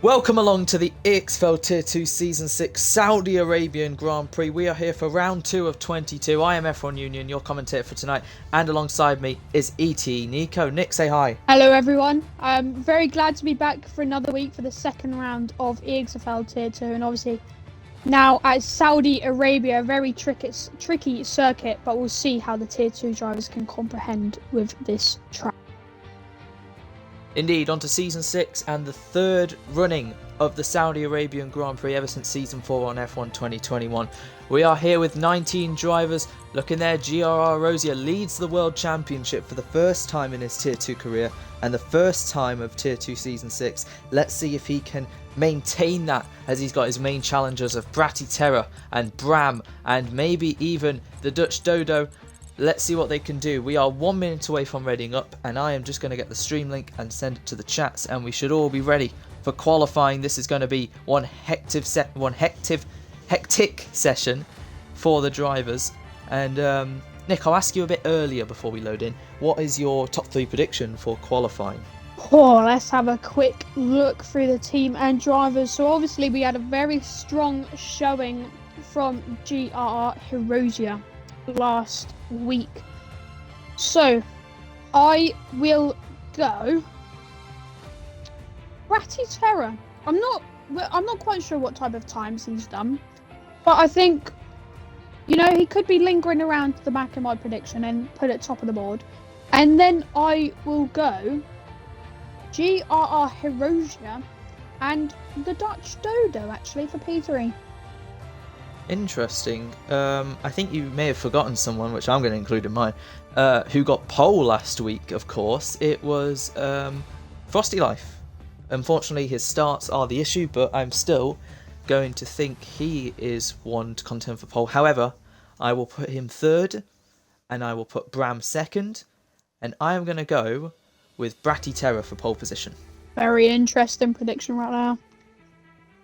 Welcome along to the EXFL Tier 2 Season 6 Saudi Arabian Grand Prix. We are here for round 2 of 22. I am F1 Union, your commentator for tonight, and alongside me is ET Nico. Nick, say hi. Hello everyone. I'm very glad to be back for another week for the second round of EXFL Tier 2, and obviously now at Saudi Arabia, a very tricky circuit, but we'll see how the Tier 2 drivers can comprehend with this track. Indeed, on to Season 6 and the third running of the Saudi Arabian Grand Prix ever since Season 4 on F1 2021. We are here with 19 drivers. Looking there, GRR Rosier leads the World Championship for the first time in his Tier 2 career and the first time of Tier 2 Season 6. Let's see if he can maintain that as he's got his main challengers of Bratty Terror and Bram and maybe even the Dutch Dodo. Let's see what they can do. We are 1 minute away from readying up, and I am just going to get the stream link and send it to the chats, and we should all be ready for qualifying. This is going to be one hectic session for the drivers. And Nick, I'll ask you a bit earlier before we load in. What is your top 3 prediction for qualifying? Oh, let's have a quick look through the team and drivers. So obviously we had a very strong showing from GRR Hirosia last week. So I will go Bratty Terror. I'm not quite sure what type of times he's done, but I think, you know, he could be lingering around the back of my prediction and put it top of the board. And then I will go GRR Hirosia and the Dutch Dodo actually for P3. Interesting. I think you may have forgotten someone, which I'm going to include in mine, who got pole last week, of course. It was Frosty Life. Unfortunately, his starts are the issue, but I'm still going to think he is one to contend for pole. However, I will put him third, and I will put Bram second, and I am going to go with Bratty Terror for pole position. Very interesting prediction right now.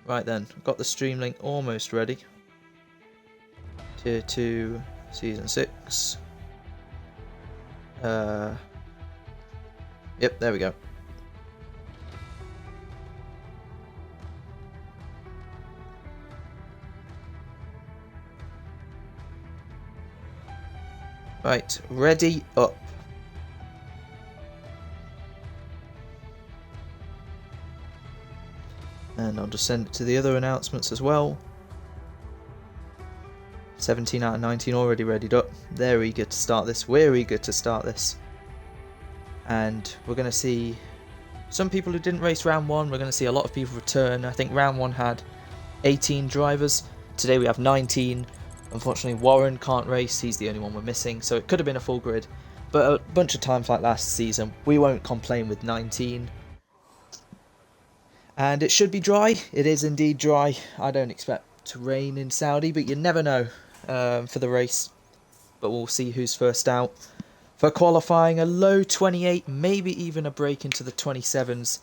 Right then, I've got the stream link almost ready. Tier 2, Season 6. Yep, there we go. Right, ready up. And I'll just send it to the other announcements as well. 17 out of 19 already readied up. They're eager to start this. We're eager to start this. And we're going to see some people who didn't race round 1. We're going to see a lot of people return. I think round 1 had 18 drivers. Today we have 19. Unfortunately, Warren can't race. He's the only one we're missing. So it could have been a full grid. But a bunch of times like last season, we won't complain with 19. And it should be dry. It is indeed dry. I don't expect to rain in Saudi, but you never know. For the race, but we'll see who's first out. For qualifying, a low 28, maybe even a break into the 27s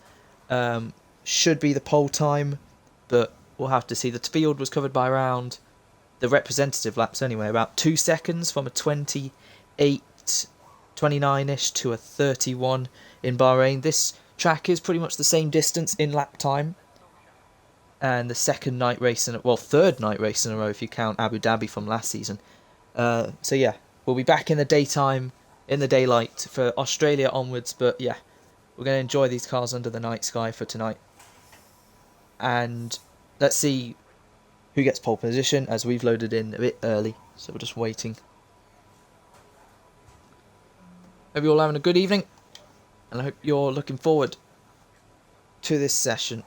should be the pole time, but we'll have to see. The field was covered by around, the representative laps anyway, about 2 seconds from a 28, 29ish to a 31 in Bahrain. This track is pretty much the same distance in lap time. And the third night race in a row if you count Abu Dhabi from last season. So yeah, we'll be back in the daytime, in the daylight for Australia onwards. But yeah, we're going to enjoy these cars under the night sky for tonight. And let's see who gets pole position as we've loaded in a bit early. So we're just waiting. Hope you're all having a good evening. And I hope you're looking forward to this session.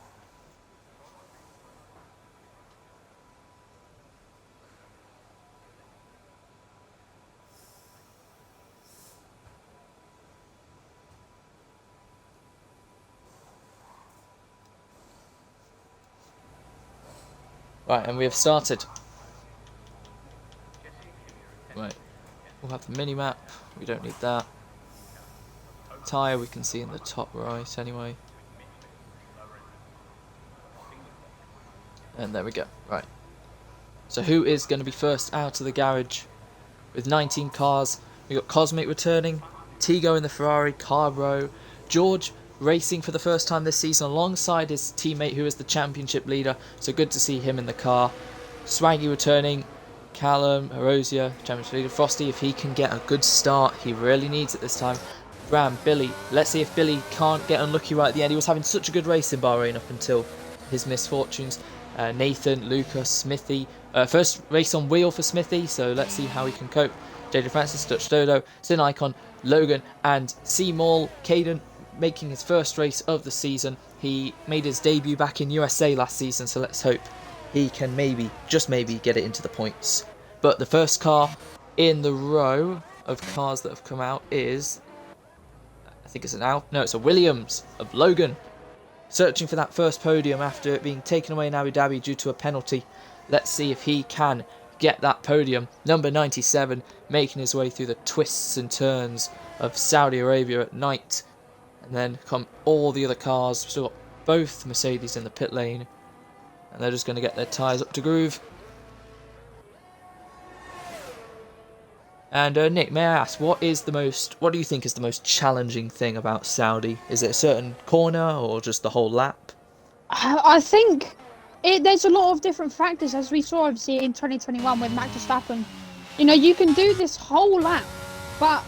Right, and we have started. Right, we'll have the mini-map, we don't need that. Tyre we can see in the top right anyway. And there we go, right. So who is going to be first out of the garage with 19 cars? We've got Cosmic returning, Tigo in the Ferrari, Carbro, George racing for the first time this season alongside his teammate who is the championship leader. So good to see him in the car. Swaggy returning. Callum, Horosia, championship leader. Frosty, if he can get a good start, he really needs it this time. Bram, Billy. Let's see if Billy can't get unlucky right at the end. He was having such a good race in Bahrain up until his misfortunes. Nathan, Lucas, Smithy. First race on wheel for Smithy, so let's see how he can cope. Jaden Francis, Dutch Dodo, Sin Icon, Logan, and Seymour. Caden making his first race of the season. He made his debut back in USA last season, so let's hope he can maybe, just maybe, get it into the points. But the first car in the row of cars that have come out is, I think it's it's a Williams of Logan. Searching for that first podium after it being taken away in Abu Dhabi due to a penalty. Let's see if he can get that podium. Number 97, making his way through the twists and turns of Saudi Arabia at night. And then come all the other cars. We've still got both Mercedes in the pit lane. And they're just going to get their tyres up to groove. And Nick, may I ask, what do you think is the most challenging thing about Saudi? Is it a certain corner or just the whole lap? I think there's a lot of different factors, as we saw obviously in 2021 with Max Verstappen. You know, you can do this whole lap, but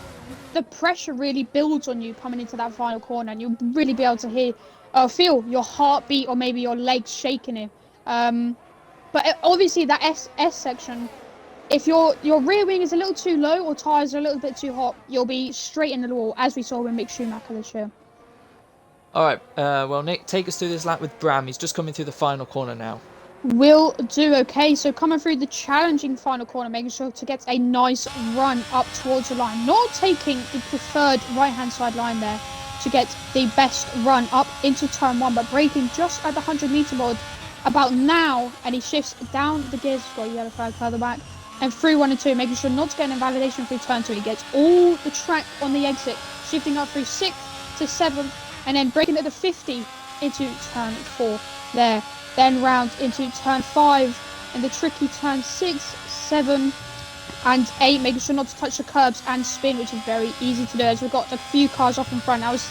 the pressure really builds on you coming into that final corner, and you'll really be able to feel your heartbeat or maybe your legs shaking it. But obviously that S section, if your rear wing is a little too low or tyres are a little bit too hot, you'll be straight into the wall, as we saw with Mick Schumacher this year. Alright, well Nick, take us through this lap with Bram. He's just coming through the final corner now. Will do. Okay, so coming through the challenging final corner, making sure to get a nice run up towards the line. Not taking the preferred right-hand side line there to get the best run up into turn 1, but braking just at the 100-meter board about now, and he shifts down the gears, got a yellow flag further back, and through 1 and 2, making sure not to get an invalidation through turn 2. He gets all the track on the exit, shifting up through 6th to 7th, and then braking at the 50 into turn 4 there. Then round into turn 5 and the tricky turn 6, 7 and 8, making sure not to touch the curbs and spin, which is very easy to do as we've got a few cars off in front. Now, his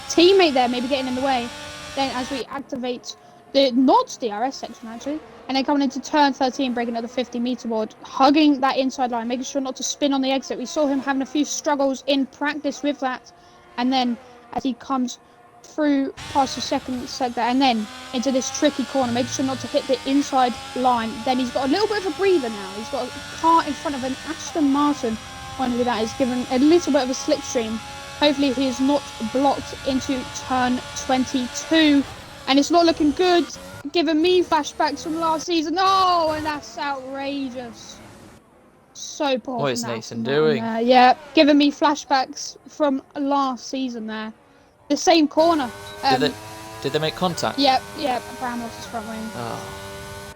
teammate there maybe getting in the way. Then as we activate not DRS section actually, and then coming into turn 13, braking at the 50-meter board, hugging that inside line, making sure not to spin on the exit. We saw him having a few struggles in practice with that, and then as he comes through past the second sector and then into this tricky corner, making sure not to hit the inside line. Then he's got a little bit of a breather now. He's got a car in front of an Aston Martin. Wonder that is given a little bit of a slipstream. Hopefully he is not blocked into turn 22, and it's not looking good, giving me flashbacks from last season. Oh, and that's outrageous. So poor. What is Nathan doing? Yeah, giving me flashbacks from last season there. The same corner. Did they make contact? Yep, Brown was his front wing. Oh.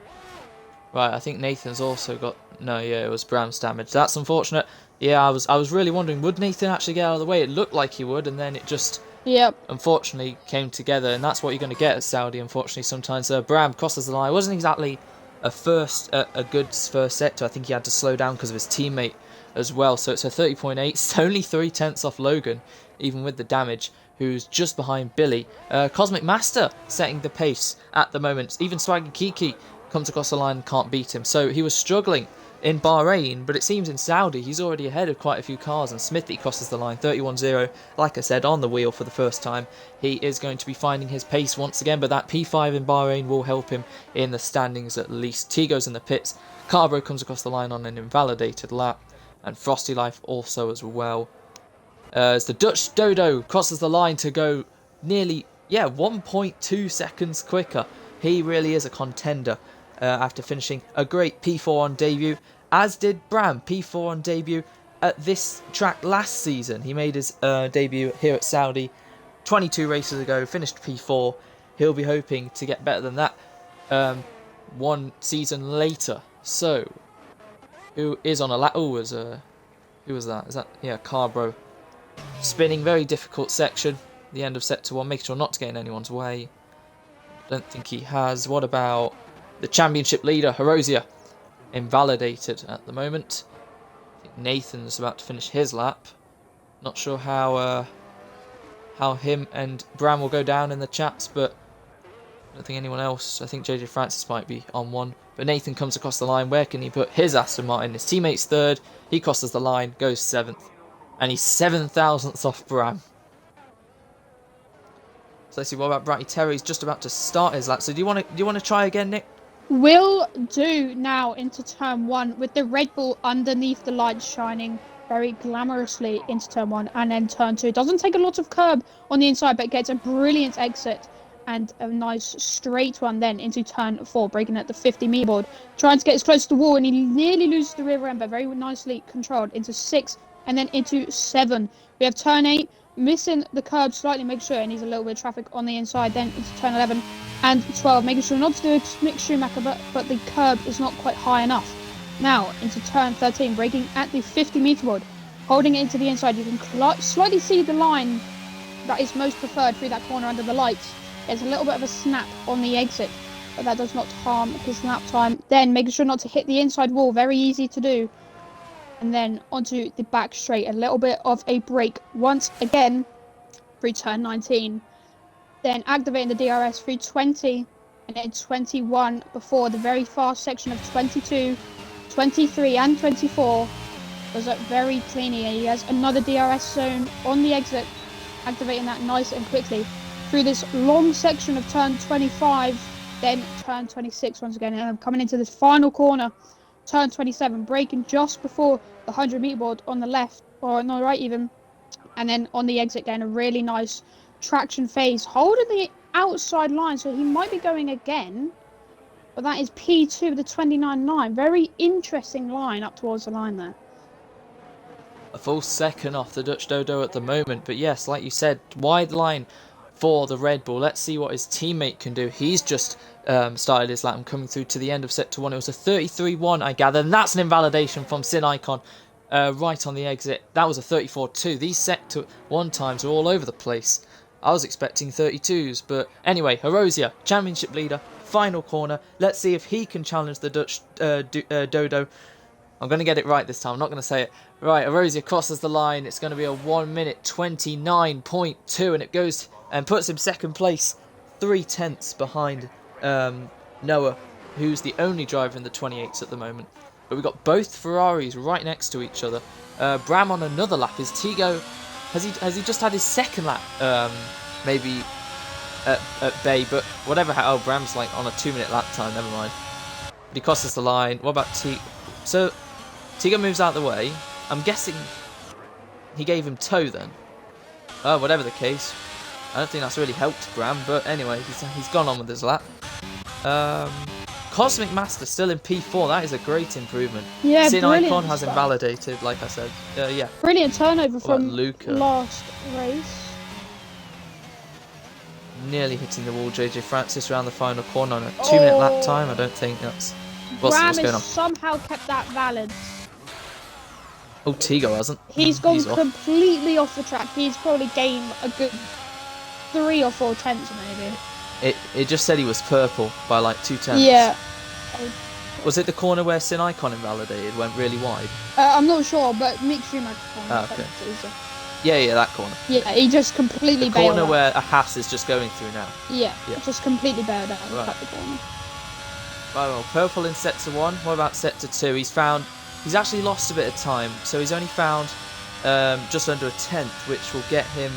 Right, I think Nathan's also got... No, yeah, it was Bram's damage. That's unfortunate. Yeah, I was really wondering, would Nathan actually get out of the way? It looked like he would, and then it just... Yep. Unfortunately came together, and that's what you're going to get at Saudi, unfortunately, sometimes. Bram crosses the line. It wasn't exactly a good first sector. I think he had to slow down because of his teammate as well. So it's a 30.8. It's only 3/10 off Logan, even with the damage, who's just behind Billy. Cosmic Master setting the pace at the moment. Even Swaggy Kiki comes across the line and can't beat him. So he was struggling in Bahrain, but it seems in Saudi he's already ahead of quite a few cars, and Smithy crosses the line 31.0, like I said, on the wheel for the first time. He is going to be finding his pace once again, but that P5 in Bahrain will help him in the standings at least. Tigo's in the pits. Carbro comes across the line on an invalidated lap, and Frosty Life also as well. As the Dutch Dodo crosses the line to go nearly, 1.2 seconds quicker. He really is a contender after finishing a great P4 on debut, as did Bram, P4 on debut at this track last season. He made his debut here at Saudi 22 races ago, finished P4. He'll be hoping to get better than that one season later. So, who is on a lap? Oh, who was that? Is that, Carbro. Spinning, very difficult section. The end of sector 1, making sure not to get in anyone's way. Don't think he has. What about the championship leader, Horosia? Invalidated at the moment. I think Nathan's about to finish his lap. Not sure how how him and Bram will go down in the chats, but I don't think anyone else. I think JJ Francis might be on one. But Nathan comes across the line. Where can he put his Aston Martin? His teammate's third. He crosses the line, goes 7th. And he's 7,000ths off Bram. So let's see, what about Bratty Terry? He's just about to start his lap. So do you want to try again, Nick? Will do now into turn 1 with the Red Bull underneath the lights shining very glamorously into turn 1, and then turn 2. Doesn't take a lot of curb on the inside, but gets a brilliant exit and a nice straight one then into turn 4, breaking at the 50-meter board, trying to get as close to the wall, and he nearly loses the rear end, but very nicely controlled into 6 and then into 7. We have turn 8, missing the curb slightly, make sure, and he's a little bit of traffic on the inside, then into turn 11 and 12, making sure not to do a Mick Schumacher, but the curb is not quite high enough. Now into turn 13, braking at the 50-meter board, holding it into the inside. You can slightly see the line that is most preferred through that corner under the lights. There's a little bit of a snap on the exit, but that does not harm his lap time. Then making sure not to hit the inside wall, very easy to do. And then onto the back straight, a little bit of a brake once again through turn 19. Then activating the DRS through 20 and then 21 before the very fast section of 22, 23 and 24 does it very cleanly. And he has another DRS zone on the exit, activating that nice and quickly through this long section of turn 25, then turn 26 once again, and I'm coming into this final corner, turn 27, braking just before the 100-meter board on the left, or on the right even, and then on the exit getting a really nice traction phase, holding the outside line, so he might be going again, but that is P2 with the 29.9, very interesting line up towards the line there. A full second off the Dutch Dodo at the moment, but yes, like you said, wide line for the Red Bull. Let's see what his teammate can do. He's just started his lap and coming through to the end of sector 1. It was a 33.1, I gather, and that's an invalidation from Sin Icon right on the exit. That was a 34.2. These sector 1 times are all over the place. I was expecting 32s, but anyway, Horosia, championship leader, final corner. Let's see if he can challenge the Dutch Dodo. I'm going to get it right this time. I'm not going to say it. Right, Horosia crosses the line. It's going to be a 1 minute 29.2, and it goes and puts him second place, 3/10 behind Noah, who's the only driver in the 28s at the moment. But we've got both Ferraris right next to each other. Bram on another lap. Is Tigo... Has he just had his second lap? Maybe at Bay, but whatever. Oh, Bram's like on a 2-minute lap time. Never mind. But he crosses the line. What about Tigo? So Tigo moves out of the way. I'm guessing he gave him tow then. Whatever the case, I don't think that's really helped Bram. But anyway, he's gone on with his lap. Cosmic Master still in P4. That is a great improvement. Yeah, Sin brilliant Icon has stuff. invalidated, like I said. Yeah. Brilliant turnover from Luca? last race. Nearly hitting the wall. JJ Francis around the final corner on a 2-minute lap time. I don't think that's what's Bram going on. has somehow kept that valid. Oh, Tigo hasn't. He's gone off. completely off the track. He's probably gained a good 3 or 4 tenths maybe. It just said he was purple by like 2 tenths. Yeah. Was it the corner where Sin Icon invalidated, went really wide? I'm not sure, but Mick Schumacher. Okay. Yeah, that corner. Yeah, he just completely The bailed corner out. where a Haas is just going through now. Yeah, Yeah. just completely bailed out. Right. Cut the corner. Right, well, purple in sector 1. What about sector 2? He's actually lost a bit of time, so he's only found just under a 10th, which will get him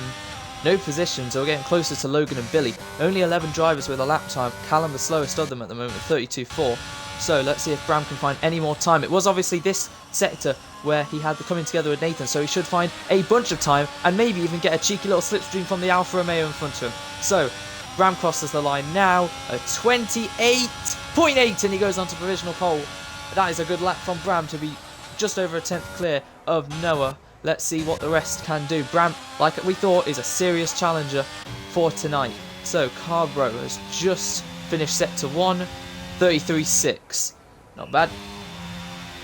no positions, or getting closer to Logan and Billy. Only 11 drivers with a lap time. Callum the slowest of them at the moment, 32.4. So let's see if Bram can find any more time. It was obviously this sector where he had the coming together with Nathan, so he should find a bunch of time and maybe even get a cheeky little slipstream from the Alfa Romeo in front of him. So Bram crosses the line now, a 28.8, and he goes on to provisional pole. That is a good lap from Bram to be just over a 10th clear of Noah. Let's see what the rest can do. Bram, like we thought, is a serious challenger for tonight. So Carbro has just finished sector 1, 33.6. Not bad.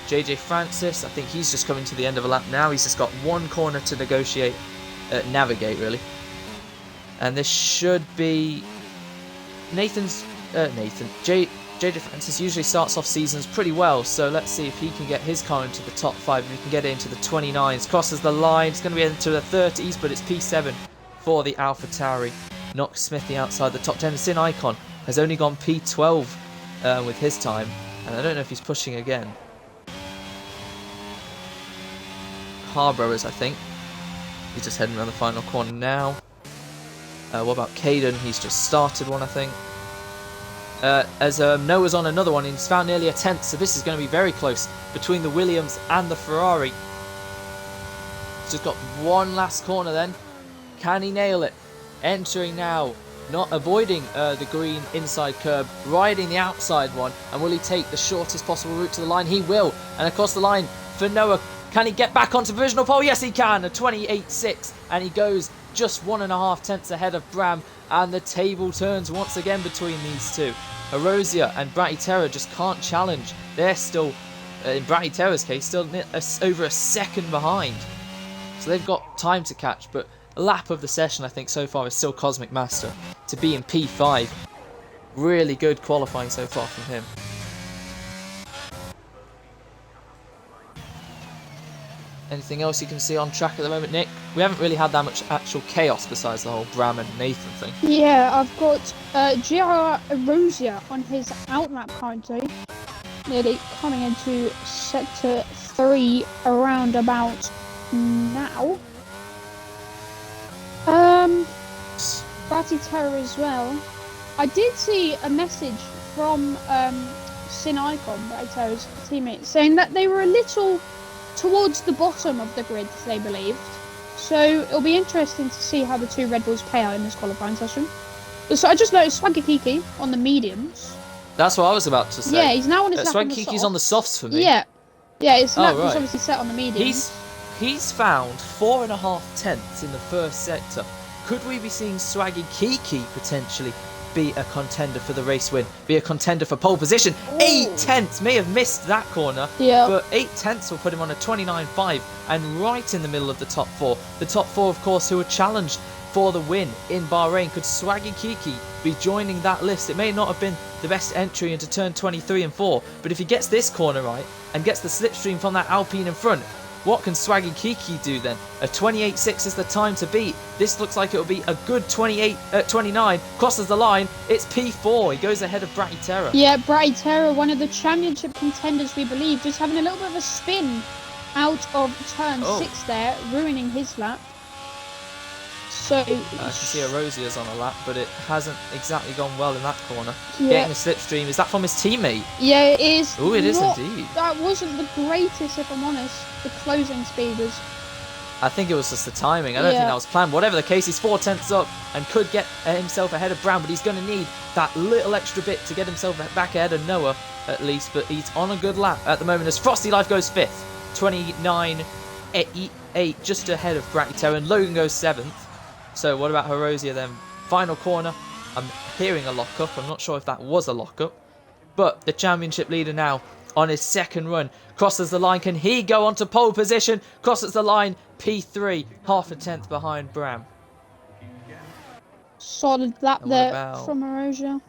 JJ Francis, I think he's just coming to the end of a lap now. He's just got one corner to navigate really. And this should be JJ Francis usually starts off seasons pretty well, so let's see if he can get his car into the top 5, and he can get it into the 29s. Crosses the line, it's going to be into the 30s, but it's P7 for the AlphaTauri. Knocks Smithy outside the top 10. Sin Icon has only gone P12 with his time. And I don't know if he's pushing again. Harboroughers, I think. He's just heading around the final corner now. What about Caden? He's just started one, I think. As Noah's on another one, he's found nearly a 10th, so this is going to be very close between the Williams and the Ferrari. He's just got one last corner then. Can he nail it? Entering now, not avoiding the green inside curb, riding the outside one, and will he take the shortest possible route to the line? He will, and across the line for Noah. Can he get back onto provisional pole? Yes, he can. A 28.6, and he goes just 1.5 tenths ahead of Bram, and the table turns once again between these two. Erosia and Bratty Terror just can't challenge. They're still, in Bratty Terror's case, still over a second behind. So they've got time to catch, but a lap of the session, I think, so far is still Cosmic Master to be in P5. Really good qualifying so far from him. Anything else you can see on track at the moment, Nick? We haven't really had that much actual chaos besides the whole Bram and Nathan thing. Yeah, I've got GR Erosia on his outlap currently. Nearly coming into sector 3 around about now. Bratty Terror as well. I did see a message from Sin Icon, Bratty Terror's teammate, saying that they were a little towards the bottom of the grid, they believed. So it'll be interesting to see how the two Red Bulls play out in this qualifying session. So I just noticed Swagakiki on the mediums. That's what I was about to say. Yeah, he's now on his lap on the Swagkiki's softs. on the softs for me. Yeah, his lap was right. obviously set on the mediums. He's found 4.5 tenths in the first sector. Could we be seeing Swaggy Kiki potentially be a contender for the race win? Be a contender for pole position? Ooh. 8 tenths! May have missed that corner. Yeah. But 8 tenths will put him on a 29.5 and right in the middle of the top 4. The top 4, of course, who were challenged for the win in Bahrain. Could Swaggy Kiki be joining that list? It may not have been the best entry into turn 23 and 4, but if he gets this corner right and gets the slipstream from that Alpine in front, what can Swaggy Kiki do then? A 28.6 is the time to beat. This looks like it'll be a good 29. Crosses the line. It's P4. He goes ahead of Bratty Terror. Yeah, Bratty Terror, one of the championship contenders, we believe, just having a little bit of a spin out of turn 6 there, ruining his lap. So I can see Erosia's on a lap, but it hasn't exactly gone well in that corner. Yeah. Getting a slipstream. Is that from his teammate? Yeah, it is. Oh, it is indeed. That wasn't the greatest, if I'm honest. The closing speed was... I think it was just the timing. I don't think that was planned. Whatever the case, he's 4 tenths up and could get himself ahead of Brown, but he's going to need that little extra bit to get himself back ahead of Noah, at least. But he's on a good lap at the moment as Frosty Life goes 5th. 29.8, just ahead of Bratty Terror, and Logan goes 7th. So what about Horosia then? Final corner. I'm hearing a lockup. I'm not sure if that was a lockup. But the championship leader now on his second run. Crosses the line. Can he go onto pole position? Crosses the line. P3. Half a tenth behind Bram. Solid lap there from Erosia.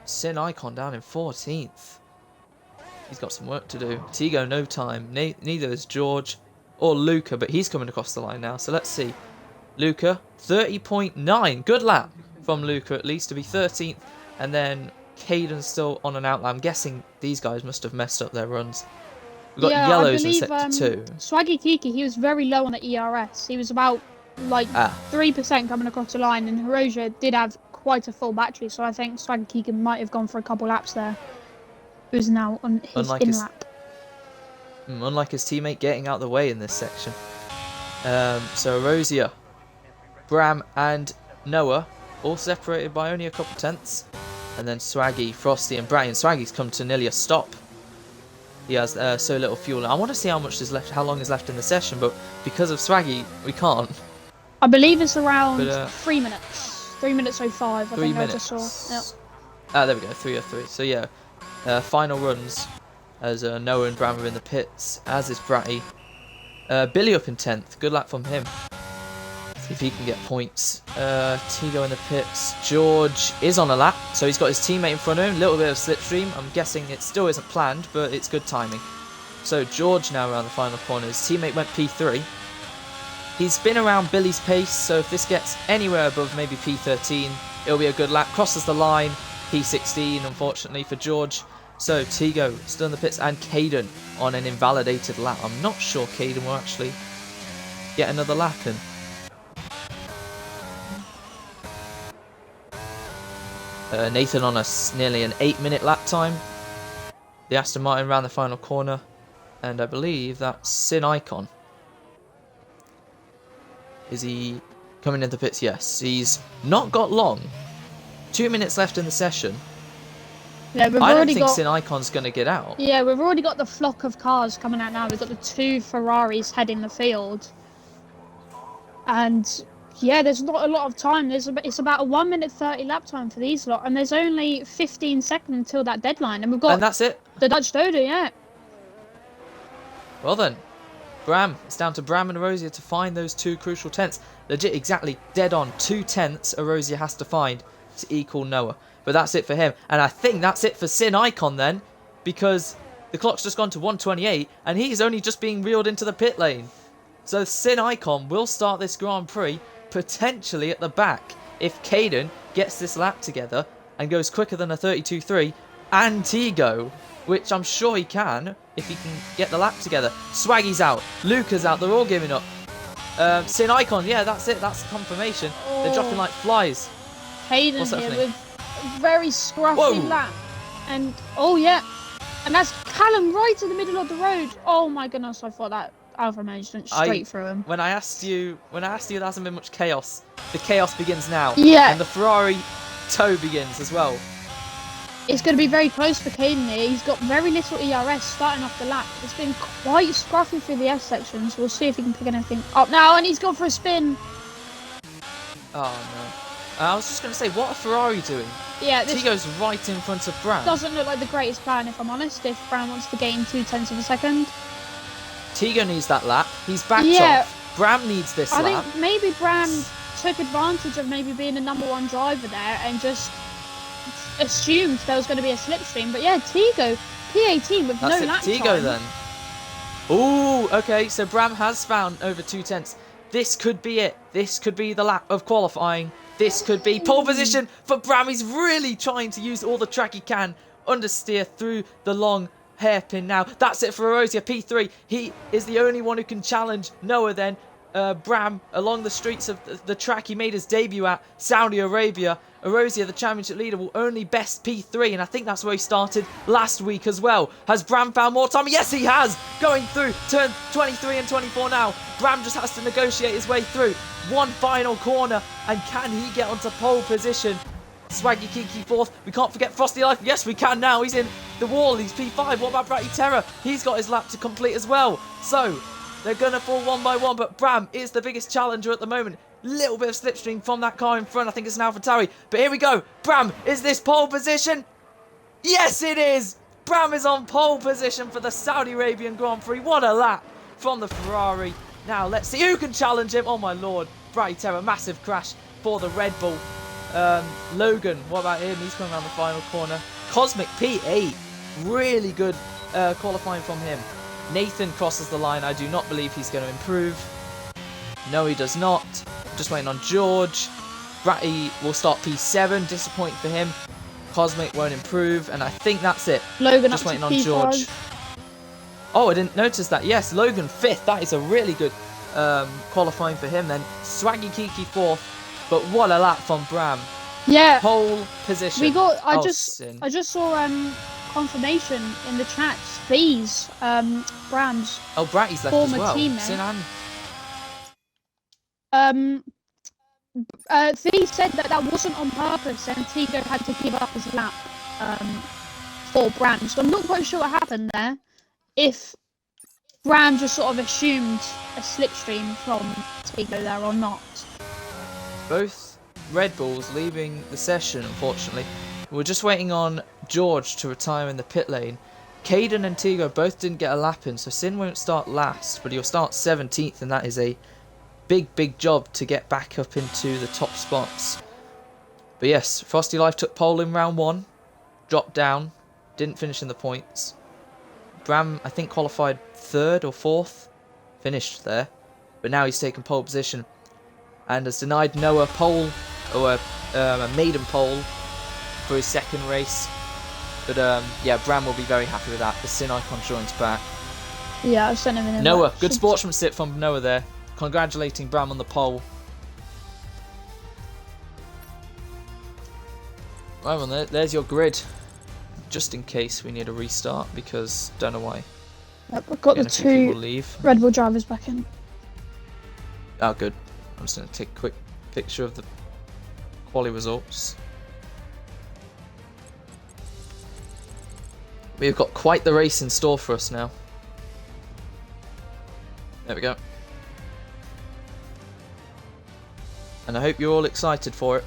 Sin Icon down in 14th. He's got some work to do. Tigo no time. Neither is George or Luca, but he's coming across the line now. So let's see. Luca, 30.9. Good lap from Luca, at least, to be 13th. And then Caden's still on an outlap. I'm guessing these guys must have messed up their runs. We've got yellows in sector 2. Swaggy Kiki, he was very low on the ERS. He was about, 3% coming across the line. And Hirosia did have quite a full battery. So I think Swaggy Kiki might have gone for a couple laps there. Who's now on his in-lap. Unlike his teammate getting out of the way in this section. So Erosia, Bram and Noah all separated by only a couple tenths, and then Swaggy, Frosty and Bratty. And Swaggy's come to nearly a stop. He has so little fuel. I want to see how much is left, how long is left in the session, but because of Swaggy, we can't. I believe it's around 3 minutes. 3 minutes 05. I think I just saw. Yep. Ah, there we go. 3:03. So yeah, final runs as Noah and Bram are in the pits, as is Bratty. Billy up in 10th. Good luck from him. See if he can get points. Tigo in the pits. George is on a lap, so he's got his teammate in front of him. A little bit of slipstream. I'm guessing it still isn't planned, but it's good timing. So George now around the final corner. His teammate went P3. He's been around Billy's pace, so if this gets anywhere above maybe P13, it'll be a good lap. Crosses the line, P16 unfortunately for George. So Tigo still in the pits and Caden on an invalidated lap. I'm not sure Caden will actually get another lap in. Nathan on nearly an 8-minute lap time. The Aston Martin round the final corner. And I believe that's Sin Icon. Is he coming into the pits? Yes. He's not got long. 2 minutes left in the session. Yeah, I don't think Sin Icon's going to get out. Yeah, we've already got the flock of cars coming out now. We've got the 2 Ferraris heading the field. And yeah, there's not a lot of time. It's about a 1 minute 30 lap time for these lot. And there's only 15 seconds until that deadline. And we've got... And that's it. The Dutch Dodo, yeah. Well then, Bram. It's down to Bram and Erosia to find those 2 crucial tenths. Legit, exactly, dead on. 2 tenths Erosia has to find to equal Noah. But that's it for him. And I think that's it for Sin Icon then. Because the clock's just gone to 1:28 and he's only just being reeled into the pit lane. So Sin Icon will start this Grand Prix potentially at the back if Caden gets this lap together and goes quicker than a 32.3 and Tigo, which I'm sure he can if he can get the lap together. Swaggy's out, Luca's out, they're all giving up. Sin Icon, yeah, that's it, that's confirmation. They're dropping like flies. Hayden here with a very scruffy lap. And, oh yeah, and that's Callum right in the middle of the road. Oh my goodness, I thought that Alpha Mage went straight through him. When I asked you there hasn't been much chaos. The chaos begins now. Yeah. And the Ferrari tow begins as well. It's going to be very close for Caden here. He's got very little ERS starting off the lap. It's been quite scruffy through the S sections. We'll see if he can pick anything up now. And he's gone for a spin. Oh no. I was just going to say, what are Ferrari doing? Yeah, Tigo's right in front of Bram. Doesn't look like the greatest plan, if I'm honest, if Bram wants to gain 0.2 of a second. Tigo needs that lap. He's backed off. Bram needs this lap. I think maybe Bram took advantage of maybe being the #1 driver there and just assumed there was going to be a slipstream. But yeah, Tigo, P18 with no lap time. Tigo then. Ooh, okay, so Bram has found over 2 tenths. This could be it. This could be the lap of qualifying. This could be pole position for Bram. He's really trying to use all the track he can. Understeer through the long hairpin now. That's it for Erosia, P3. He is the only one who can challenge Noah then. Bram along the streets of the track he made his debut at, Saudi Arabia. Erosia, the championship leader, will only best P3, and I think that's where he started last week as well. Has Bram found more time? Yes, he has! Going through turn 23 and 24 now. Bram just has to negotiate his way through. One final corner, and can he get onto pole position? Swaggy Kiki 4th. We can't forget Frosty Life. Yes, we can now. He's in the wall. He's P5. What about Bratty Terror? He's got his lap to complete as well. So, they're going to fall one by one, but Bram is the biggest challenger at the moment. Little bit of slipstream from that car in front. I think it's an AlphaTauri. But here we go. Bram, is this pole position? Yes, it is. Bram is on pole position for the Saudi Arabian Grand Prix. What a lap from the Ferrari. Now, let's see who can challenge him. Oh, my Lord. Bratty Terror, massive crash for the Red Bull. Logan, what about him? He's coming around the final corner. Cosmic P8. Really good qualifying from him. Nathan crosses the line. I do not believe he's going to improve. No, he does not. Just waiting on George. Bratty will start P7. Disappointing for him. Cosmic won't improve. And I think that's it. Logan just up waiting to on P5. George. Oh, I didn't notice that. Yes, Logan 5th. That is a really good qualifying for him then. Swaggy Kiki 4th. But what a lap from Bram. Yeah. Pole position. We got. I Sin. just saw confirmation in the chat. These Bram's. Oh, Bratty's left former as well. teammate. Sin and Thee said that wasn't on purpose, and Tigo had to give up his lap for Bram. So I'm not quite sure what happened there. If Bram just sort of assumed a slipstream from Tigo there or not. Both Red Bulls leaving the session, unfortunately. We're just waiting on George to retire in the pit lane. Caden and Tigo both didn't get a lap in, so Sin won't start last, but he'll start 17th, and that is a big job to get back up into the top spots. But yes, Frosty Life took pole in round 1, dropped down, didn't finish in the points. Bram, I think, qualified 3rd or 4th, finished there. but now he's taken pole position and has denied Noah pole, or a maiden pole for his second race. But yeah, Bram will be very happy with that. The Sin Icon joins back. Yeah, I've sent him in. Noah, good sportsmanship from Noah there. Congratulating Bram on the pole. Right, well, there's your grid. Just in case we need a restart, because don't know why. Yep, we've got the two Red Bull drivers back in. Oh, good. I'm just going to take a quick picture of the quali results. We've got quite the race in store for us now. There we go. And I hope you're all excited for it.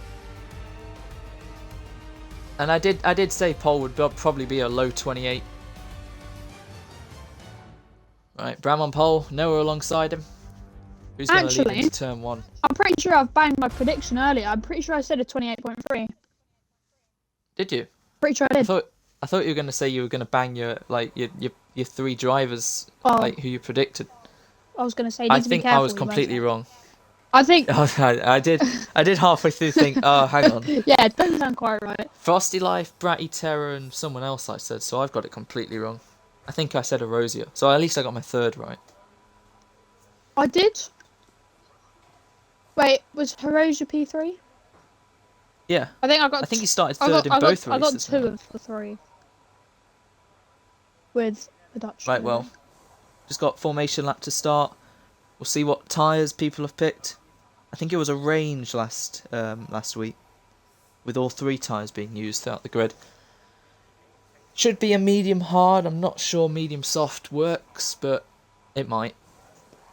And I did say pole would probably be a low 28. Right, Bram on pole, Noah alongside him. Who's going to lead into turn 1? I'm pretty sure I've banged my prediction earlier. I'm pretty sure I said a 28.3. Did you? Pretty sure I did. I thought you were going to say you were going to bang your 3 drivers, like who you predicted. I was going to say. I think I was completely wrong. I think I did halfway through think, oh, hang on. Yeah, it doesn't sound quite right. Frosty Life, Bratty Terror, and someone else I said, so I've got it completely wrong. I think I said Erosia, so at least I got my 3rd right. I did. Wait, was Herosia P3? Yeah. I think you started 3rd in both races. I got 2 of the 3 with the Dutch. Right, well, just got formation lap to start. We'll see what tyres people have picked. I think it was a range last week, with all 3 tyres being used throughout the grid. Should be a medium hard. I'm not sure medium soft works, but it might.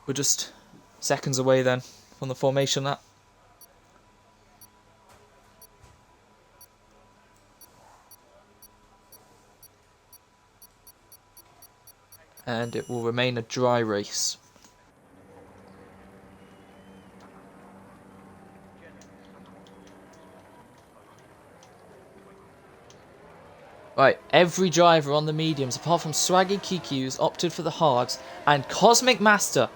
We're just seconds away then from the formation lap. And it will remain a dry race. Right, every driver on the mediums, apart from Swaggy Kiki's, opted for the hards, and Cosmic Master,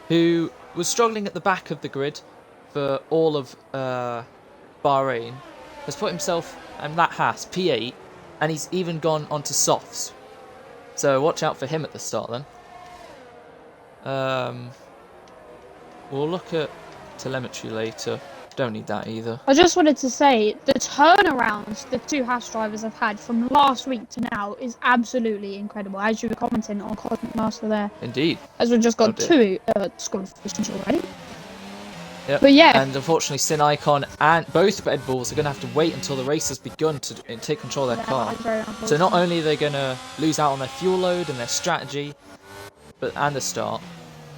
who was struggling at the back of the grid for all of Bahrain, has put himself and that Haas P8, and he's even gone onto softs. So watch out for him at the start then. We'll look at telemetry later. Don't need that either. I just wanted to say, the turnarounds the 2 Haas drivers have had from last week to now is absolutely incredible, as you were commenting on Cosmic Master there. Indeed. As we've just got 2 disqualifications already. Yep. But yeah. And unfortunately, Sin Icon and both Red Bulls are going to have to wait until the race has begun to take control of their car. So not only are they going to lose out on their fuel load and their strategy, and the start,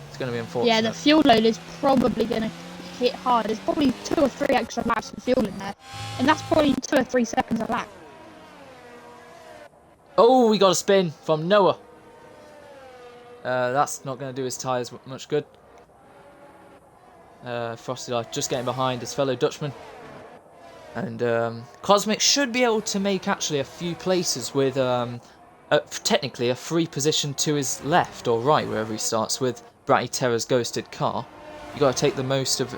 it's going to be unfortunate. Yeah, the fuel load is probably going to hit hard. There's probably 2 or 3 extra laps of fuel in there, and that's probably 2 or 3 seconds a lap. Oh, we got a spin from Noah. That's not going to do his tyres much good. Frosty Life just getting behind his fellow Dutchman. And Cosmic should be able to make actually a few places with technically a free position to his left or right, wherever he starts, with Bratty Terror's ghosted car. You got to take the most of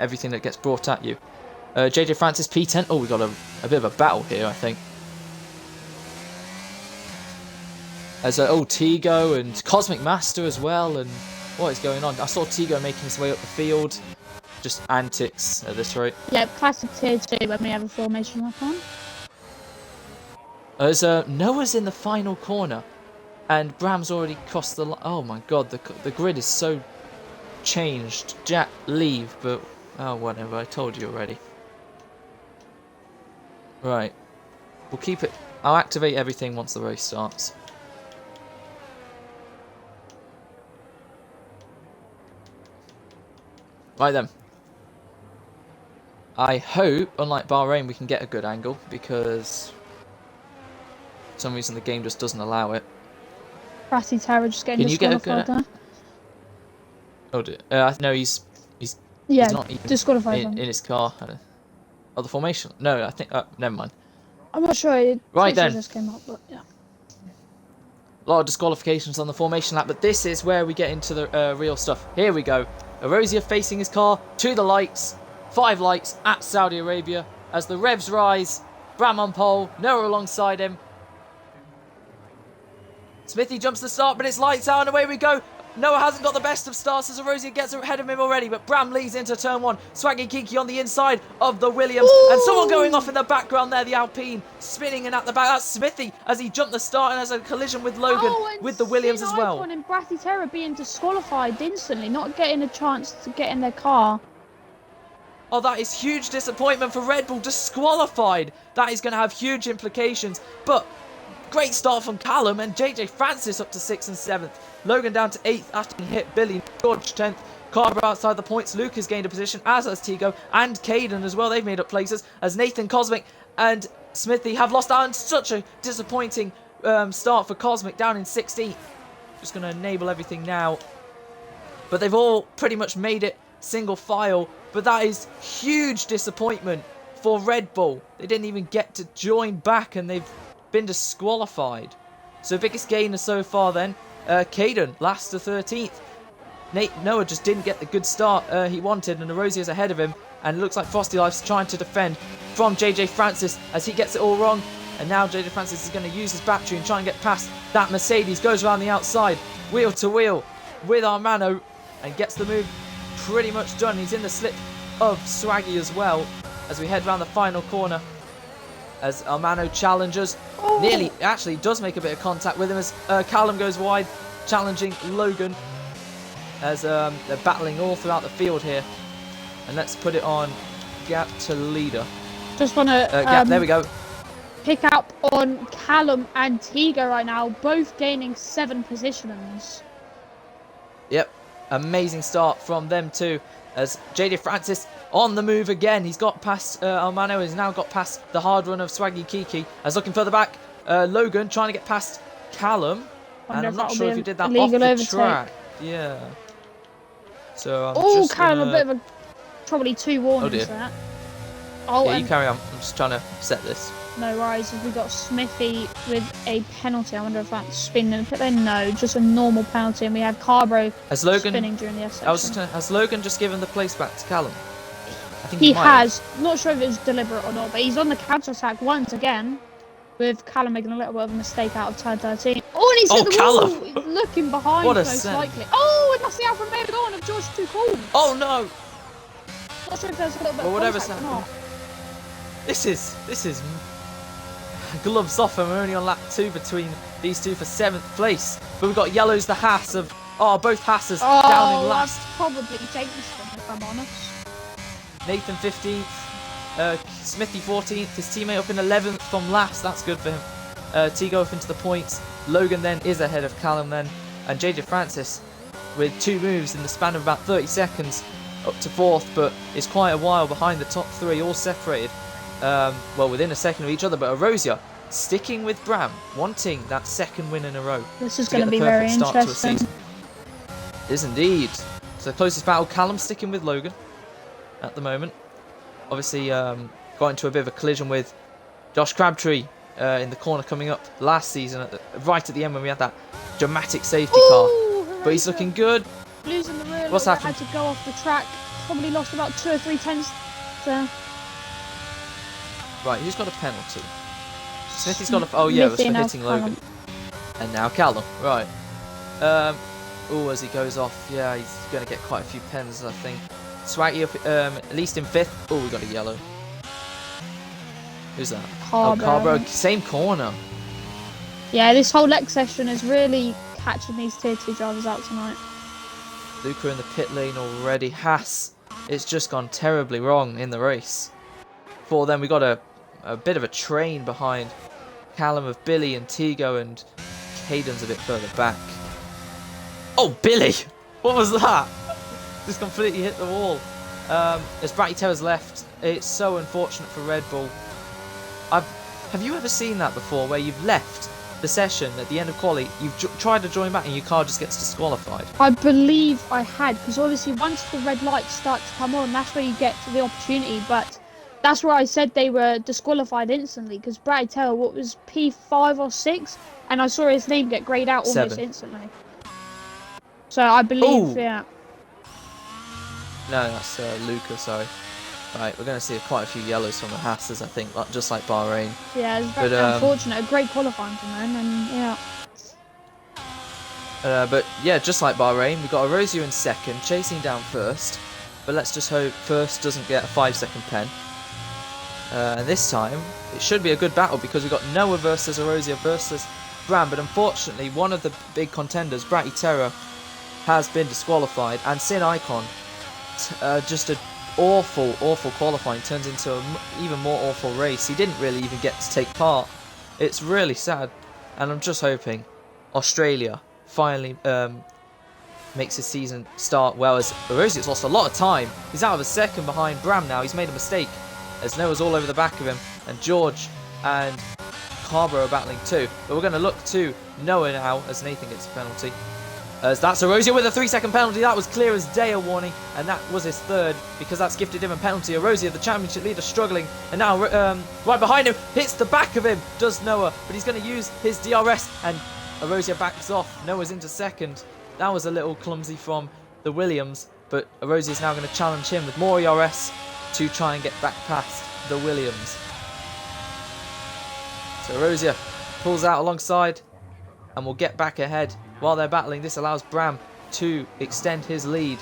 everything that gets brought at you. JJ Francis P10. Oh, we got a bit of a battle here, I think. As Tigo and Cosmic Master as well, and what is going on? I saw Tigo making his way up the field. Just antics at this rate. Yeah, classic tier 2 when we have a formation lap on. As Noah's in the final corner, and Bram's already crossed the line. Oh my god, the grid is so changed. Jack, leave, but oh whatever. I told you already. Right, we'll keep it. I'll activate everything once the race starts. Right then. I hope, unlike Bahrain, we can get a good angle, because for some reason the game just doesn't allow it. Brassy Terror just getting disqualified there. Oh dear. No, he's not even disqualified in his car. Oh, the formation. No, I think. Never mind. I'm not sure. It right then. Just came up, but yeah. A lot of disqualifications on the formation lap, but this is where we get into the real stuff. Here we go. Erosia facing his car to the lights. 5 lights at Saudi Arabia as the revs rise. Bram on pole, Noah alongside him. Smithy jumps the start, but it's lights out and away we go. Noah hasn't got the best of starts as Erosia gets ahead of him already, but Bram leads into turn 1. Swaggy Kiki on the inside of the Williams. Ooh. And someone going off in the background there, the Alpine, spinning in at the back. That's Smithy as he jumped the start and has a collision with Logan, with the Williams as well. And Bratty Terror being disqualified instantly, not getting a chance to get in their car. Oh, that is huge disappointment for Red Bull, disqualified. That is going to have huge implications, but great start from Callum and JJ Francis up to 6th and 7th. Logan down to 8th after he hit Billy. George 10th. Carver outside the points. Luke has gained a position, as has Tigo and Caden as well. They've made up places as Nathan Cosmic and Smithy have lost out. And such a disappointing start for Cosmic down in 16th. Just going to enable everything now. But they've all pretty much made it single file. But that is huge disappointment for Red Bull. They didn't even get to join back and they've been disqualified. So biggest gainer so far then, Caden, last to 13th. Noah just didn't get the good start he wanted, and Erosia's ahead of him. And it looks like Frosty Life's trying to defend from JJ Francis as he gets it all wrong. And now JJ Francis is going to use his battery and try and get past that Mercedes. Goes around the outside, wheel to wheel with Armano, and gets the move pretty much done. He's in the slip of Swaggy as well as we head around the final corner. As Armano challenges, nearly actually does make a bit of contact with him as Callum goes wide, challenging Logan as they're battling all throughout the field here. And let's put it on gap to leader. Just want to gap, there we go. Pick up on Callum and Tigo right now, both gaining 7 positions. Yep, amazing start from them too. As JJ Francis on the move again. He's got past Armano. He's now got past the hard run of Swaggy Kiki. As looking further back, Logan trying to get past Callum. And I'm not sure if he did that off the track. Yeah. So I'm just Callum, gonna... a bit of a... Probably 2 warnings there. Oh, yeah, you carry on. I'm just trying to set this. No worries. We've got Smithy with a penalty. I wonder if that's spinning in the pit lane. No, just a normal penalty. And we have Carbro spinning during the S section. Has Logan just given the place back to Callum? I think he has. Not sure if it was deliberate or not, but he's on the counter attack once again, with Callum making a little bit of a mistake out of turn 13. Oh, and he's hit the Callum. wall. He's looking behind most likely. Oh, and that's the Alfa Romeo gone of George Too Cool. Oh no! Not sure if there's a little bit of whatever's contact or happening. not. This is gloves off, and we're only on lap 2 between these two for 7th place. But we've got yellows, the Haas of both Haas's down in last. That's probably Jason, if I'm honest. Nathan 15th, Smithy 14th, his teammate up in 11th from last. That's good for him. Tigo up into the points. Logan then is ahead of Callum then, and JJ Francis with 2 moves in the span of about 30 seconds up to 4th, but is quite a while behind the top 3, all separated. Well, within a second of each other, but Erosia sticking with Bram, wanting that 2nd win in a row. This is going to be very interesting. It is indeed. So the closest battle, Callum sticking with Logan at the moment. Obviously, got into a bit of a collision with Josh Crabtree in the corner coming up last season, right at the end when we had that dramatic safety car. But he's looking good. Losing the rear. What's happened? Had to go off the track. Probably lost about 2 or 3 tenths there. Right, who's got a penalty? Smithy's got a... Oh, yeah, it was for hitting Logan. And now Callum. Right. As he goes off, yeah, he's going to get quite a few pens, I think. Swaggy up, at least in 5th. Oh, we got a yellow. Who's that? Carbro. Same corner. Yeah, this whole leg session is really catching these tier 2 drivers out tonight. Luca in the pit lane already. Haas, it's just gone terribly wrong in the race. For them, we got a bit of a train behind Callum of Billy and Tigo, and Caden's a bit further back. Oh, Billy! What was that? Just completely hit the wall. As Bratty Terror's left, it's so unfortunate for Red Bull. Have you ever seen that before, where you've left the session at the end of quali, you've tried to join back and your car just gets disqualified? I believe I had, because obviously once the red lights start to come on, that's where you get to the opportunity, but that's where I said they were disqualified instantly, because Bratty Terror, what was P5 or 6, and I saw his name get greyed out almost 7. instantly. So I believe, yeah. No, that's Luca, sorry. Right, we're going to see quite a few yellows from the Hasses, I think, just like Bahrain. Yeah, it's very unfortunate. A great qualifying from them, and yeah. But yeah, just like Bahrain, we got Arozio in second, chasing down first. But let's just hope first doesn't get a 5-second pen. And this time, it should be a good battle because we've got Noah versus Arozio versus Bram. But unfortunately, one of the big contenders, Bratty Terror, has been disqualified. And Sin Icon, just an awful qualifying, turns into an even more awful race. He didn't really even get to take part. It's really sad. And I'm just hoping Australia finally makes his season start well, as Arozio's lost a lot of time. He's out of a second behind Bram now. He's made a mistake as Noah's all over the back of him, and George and Carver are battling too. But we're going to look to Noah now as Nathan gets a penalty. As that's Arozio with a 3-second penalty. That was clear as day a warning, and that was his third because that's gifted him a penalty. Arozio, the championship leader, struggling, and now right behind him, hits the back of him, does Noah, but he's going to use his DRS, and Arozio backs off. Noah's into second. That was a little clumsy from the Williams, but Arozio is now going to challenge him with more ERS to try and get back past the Williams. So Arozio pulls out alongside and will get back ahead while they're battling. This allows Bram to extend his lead.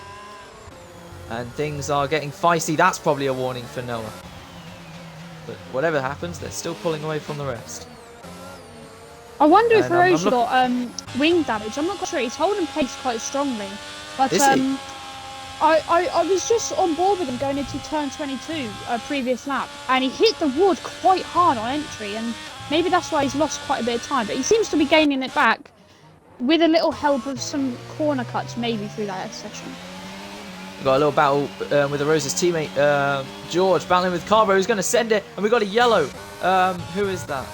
And things are getting feisty. That's probably a warning for Noah. But whatever happens, they're still pulling away from the rest. I wonder if Arozio got wing damage. I'm not quite sure. He's holding pace quite strongly. But I was just on board with him going into turn 22, previous lap, and he hit the wood quite hard on entry, and maybe that's why he's lost quite a bit of time. But he seems to be gaining it back with a little help of some corner cuts maybe through that session. We've got a little battle with Arozio's teammate George battling with Carbo, who's going to send it, and we've got a yellow. Who is that?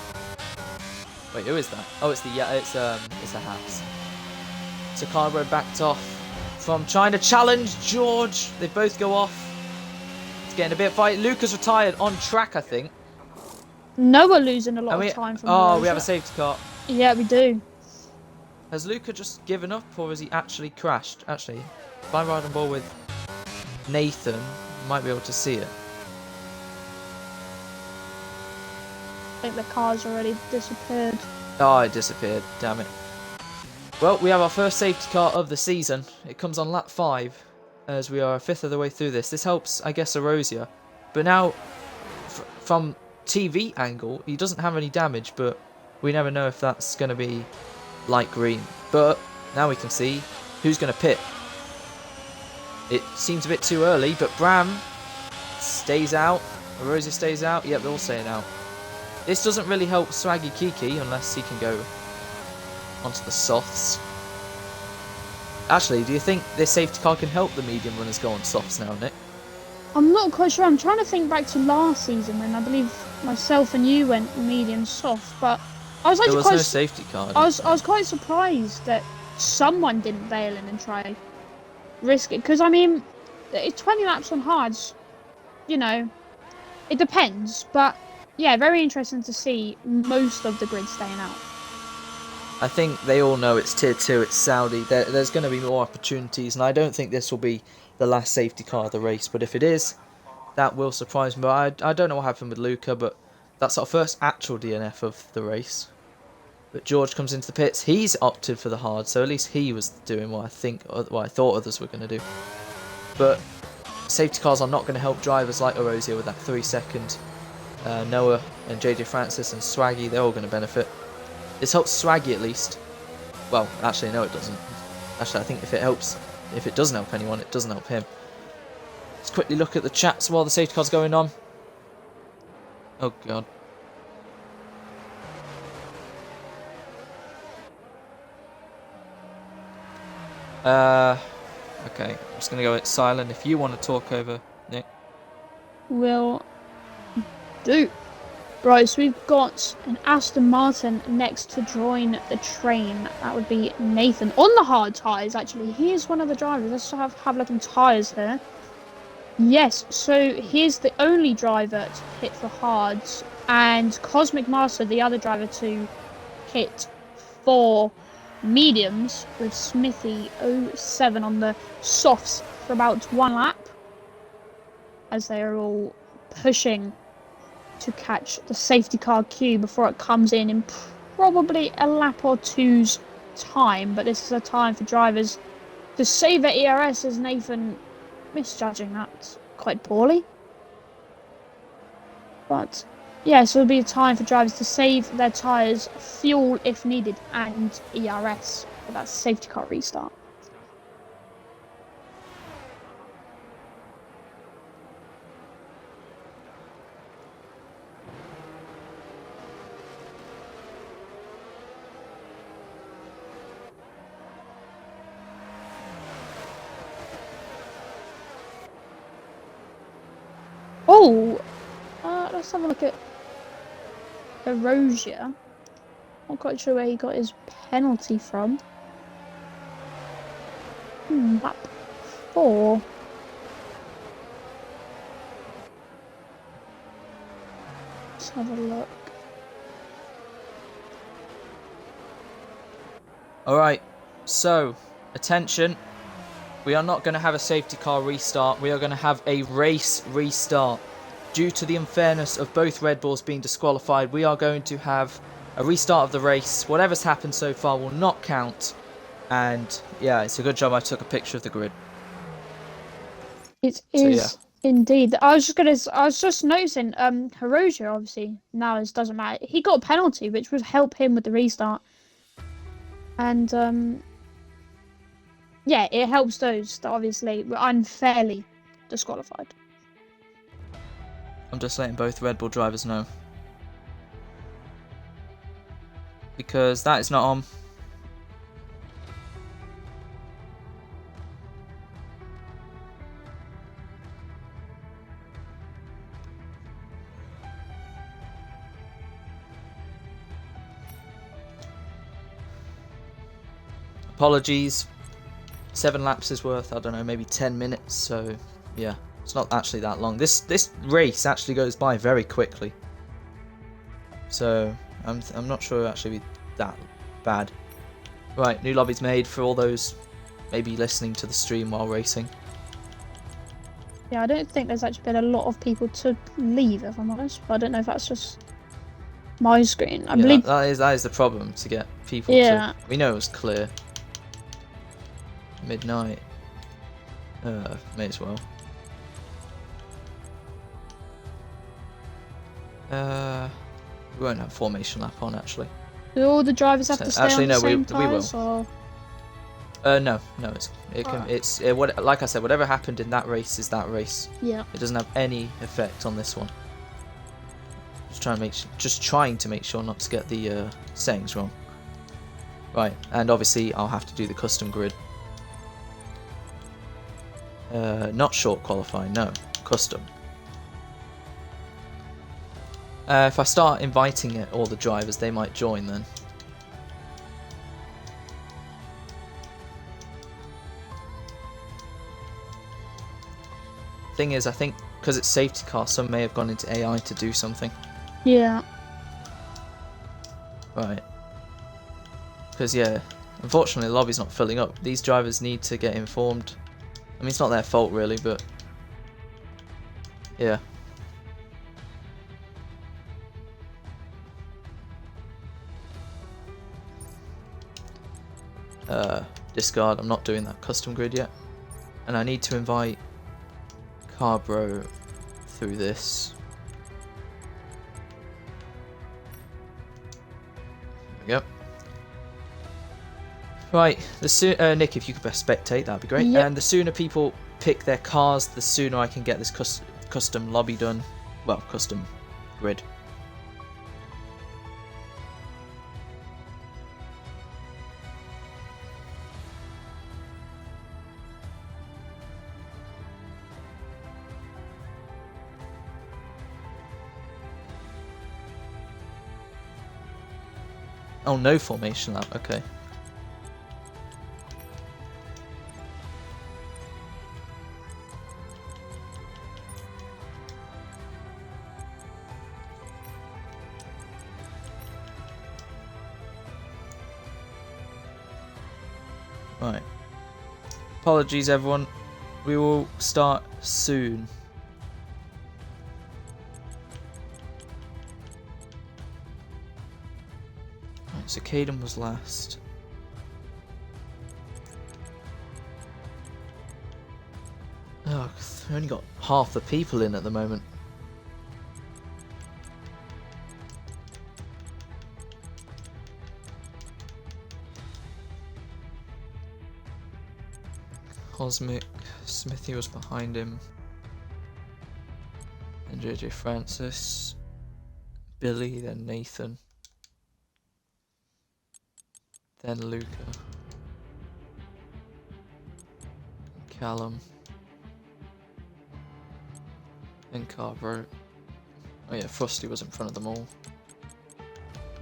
Wait, who is that? Oh, it's it's a Haas. So Carbo backed off from trying to challenge George. They both go off. It's getting a bit fight. Luca's retired on track, I think. Noah losing a lot of time from Arozio. We have a safety car. Yeah, we do. Has Luca just given up, or has he actually crashed? Actually, if I ride on board with Nathan, I might be able to see it. I think the car's already disappeared. Oh, it disappeared. Damn it. Well, we have our first safety car of the season. It comes on lap 5, as we are a fifth of the way through this. This helps, I guess, Arozio. But now, from TV angle, he doesn't have any damage, but we never know if that's going to be light green. But now we can see who's going to pit. It seems a bit too early, but Bram stays out. Arozio stays out. Yep, they're all staying out. This doesn't really help Swaggy Kiki unless he can go onto the softs. Actually, do you think this safety car can help the medium runners go on softs now, Nick? I'm not quite sure. I'm trying to think back to last season when I believe myself and you went medium soft, but I was actually there was no safety car. I was quite surprised that someone didn't bail in and try risk it, because I mean, it's 20 laps on hards. You know, it depends, but yeah, very interesting to see most of the grid staying out. I think they all know it's tier 2, it's Saudi. There's going to be more opportunities, and I don't think this will be the last safety car of the race. But if it is, that will surprise me. But I don't know what happened with Luca, but that's our first actual DNF of the race. But George comes into the pits. He's opted for the hard, so at least he was doing what I thought others were going to do. But safety cars are not going to help drivers like Arozio with that 3-second. Noah and JJ Francis and Swaggy, they're all going to benefit. This helps Swaggy at least. Well, actually, no, it doesn't. Actually, I think if it doesn't help anyone, it doesn't help him. Let's quickly look at the chats while the safety car's going on. Oh, God. Okay, I'm just going to go silent if you want to talk over, Nick. Will do. Right, so we've got an Aston Martin next to join the train. That would be Nathan on the hard tyres, actually. He is one of the drivers. Let's have a look at tyres here. Yes, so he's the only driver to hit for hards, and Cosmic Master, the other driver to hit for mediums, with Smithy 07 on the softs for about 1 lap. as they are all pushing to catch the safety car queue before it comes in probably a lap or two's time. But this is a time for drivers to save their ERS, as Nathan misjudging that quite poorly. But yeah, so it'll be a time for drivers to save their tyres, fuel if needed, and ERS for that safety car restart. Oh, let's have a look at Erosia. Not quite sure where he got his penalty from. Lap 4. Let's have a look. Alright, so, attention. We are not going to have a safety car restart. We are going to have a race restart. Due to the unfairness of both Red Bulls being disqualified, we are going to have a restart of the race. Whatever's happened so far will not count. And yeah, it's a good job I took a picture of the grid. It is indeed. I was just noticing, Hiroshia obviously now it doesn't matter. He got a penalty, which would help him with the restart. And yeah, it helps those that obviously were unfairly disqualified. I'm just letting both Red Bull drivers know. Because that is not on. Apologies. 7 laps is worth, I don't know, maybe 10 minutes. So yeah, it's not actually that long. This race actually goes by very quickly. So I'm not sure it'll actually be that bad. Right, new lobbies made for all those maybe listening to the stream while racing. Yeah, I don't think there's actually been a lot of people to leave, if I'm honest. But I don't know if that's just my screen. I believe that is the problem, to get people Yeah. to. We know it was clear. Midnight. May as well. We won't have formation lap on actually. Do all the drivers have to stay actually, on the no, same we tyres, will. or? No, like I said, whatever happened in that race is that race. Yeah. It doesn't have any effect on this one. Just trying to make sure not to get the settings wrong. Right, and obviously I'll have to do the custom grid. Not short qualifying, no, custom. If I start inviting all the drivers, they might join then. Thing is, I think because it's safety car, some may have gone into AI to do something. Yeah. Right. Because yeah, unfortunately the lobby's not filling up. These drivers need to get informed. I mean, it's not their fault really, but yeah. Discard, I'm not doing that custom grid yet. And I need to invite Carbro through this. There we go. Right, Nick, if you could best spectate, that'd be great. Yep. And the sooner people pick their cars, the sooner I can get this custom lobby done. Well, custom grid. Oh, no formation lap, okay. Right. Apologies everyone. We will start soon. So Caden was last. Oh, we only got half the people in at the moment. Cosmic, Smithy was behind him. And JJ Francis. Billy, then Nathan. Then Luca. Callum. Then Carver. Oh yeah, Frosty was in front of them all.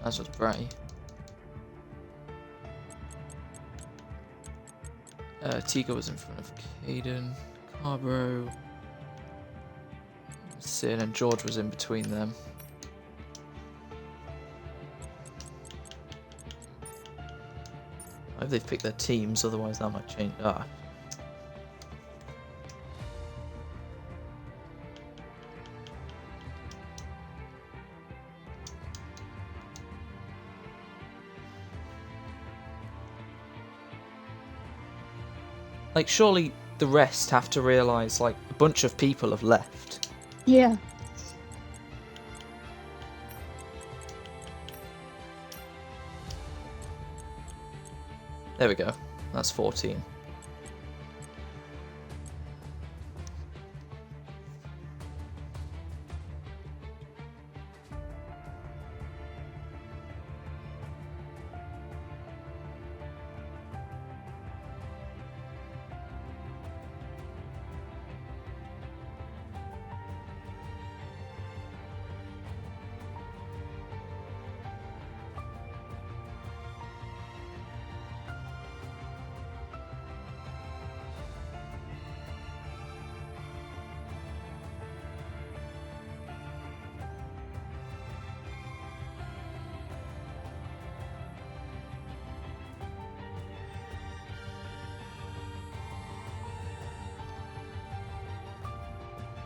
As was Bratty. Tiga was in front of Caden. Carbro. Sin and George was in between them. I hope they've picked their teams, otherwise that might change. Like, surely the rest have to realise, like, a bunch of people have left. Yeah. There we go. That's 14.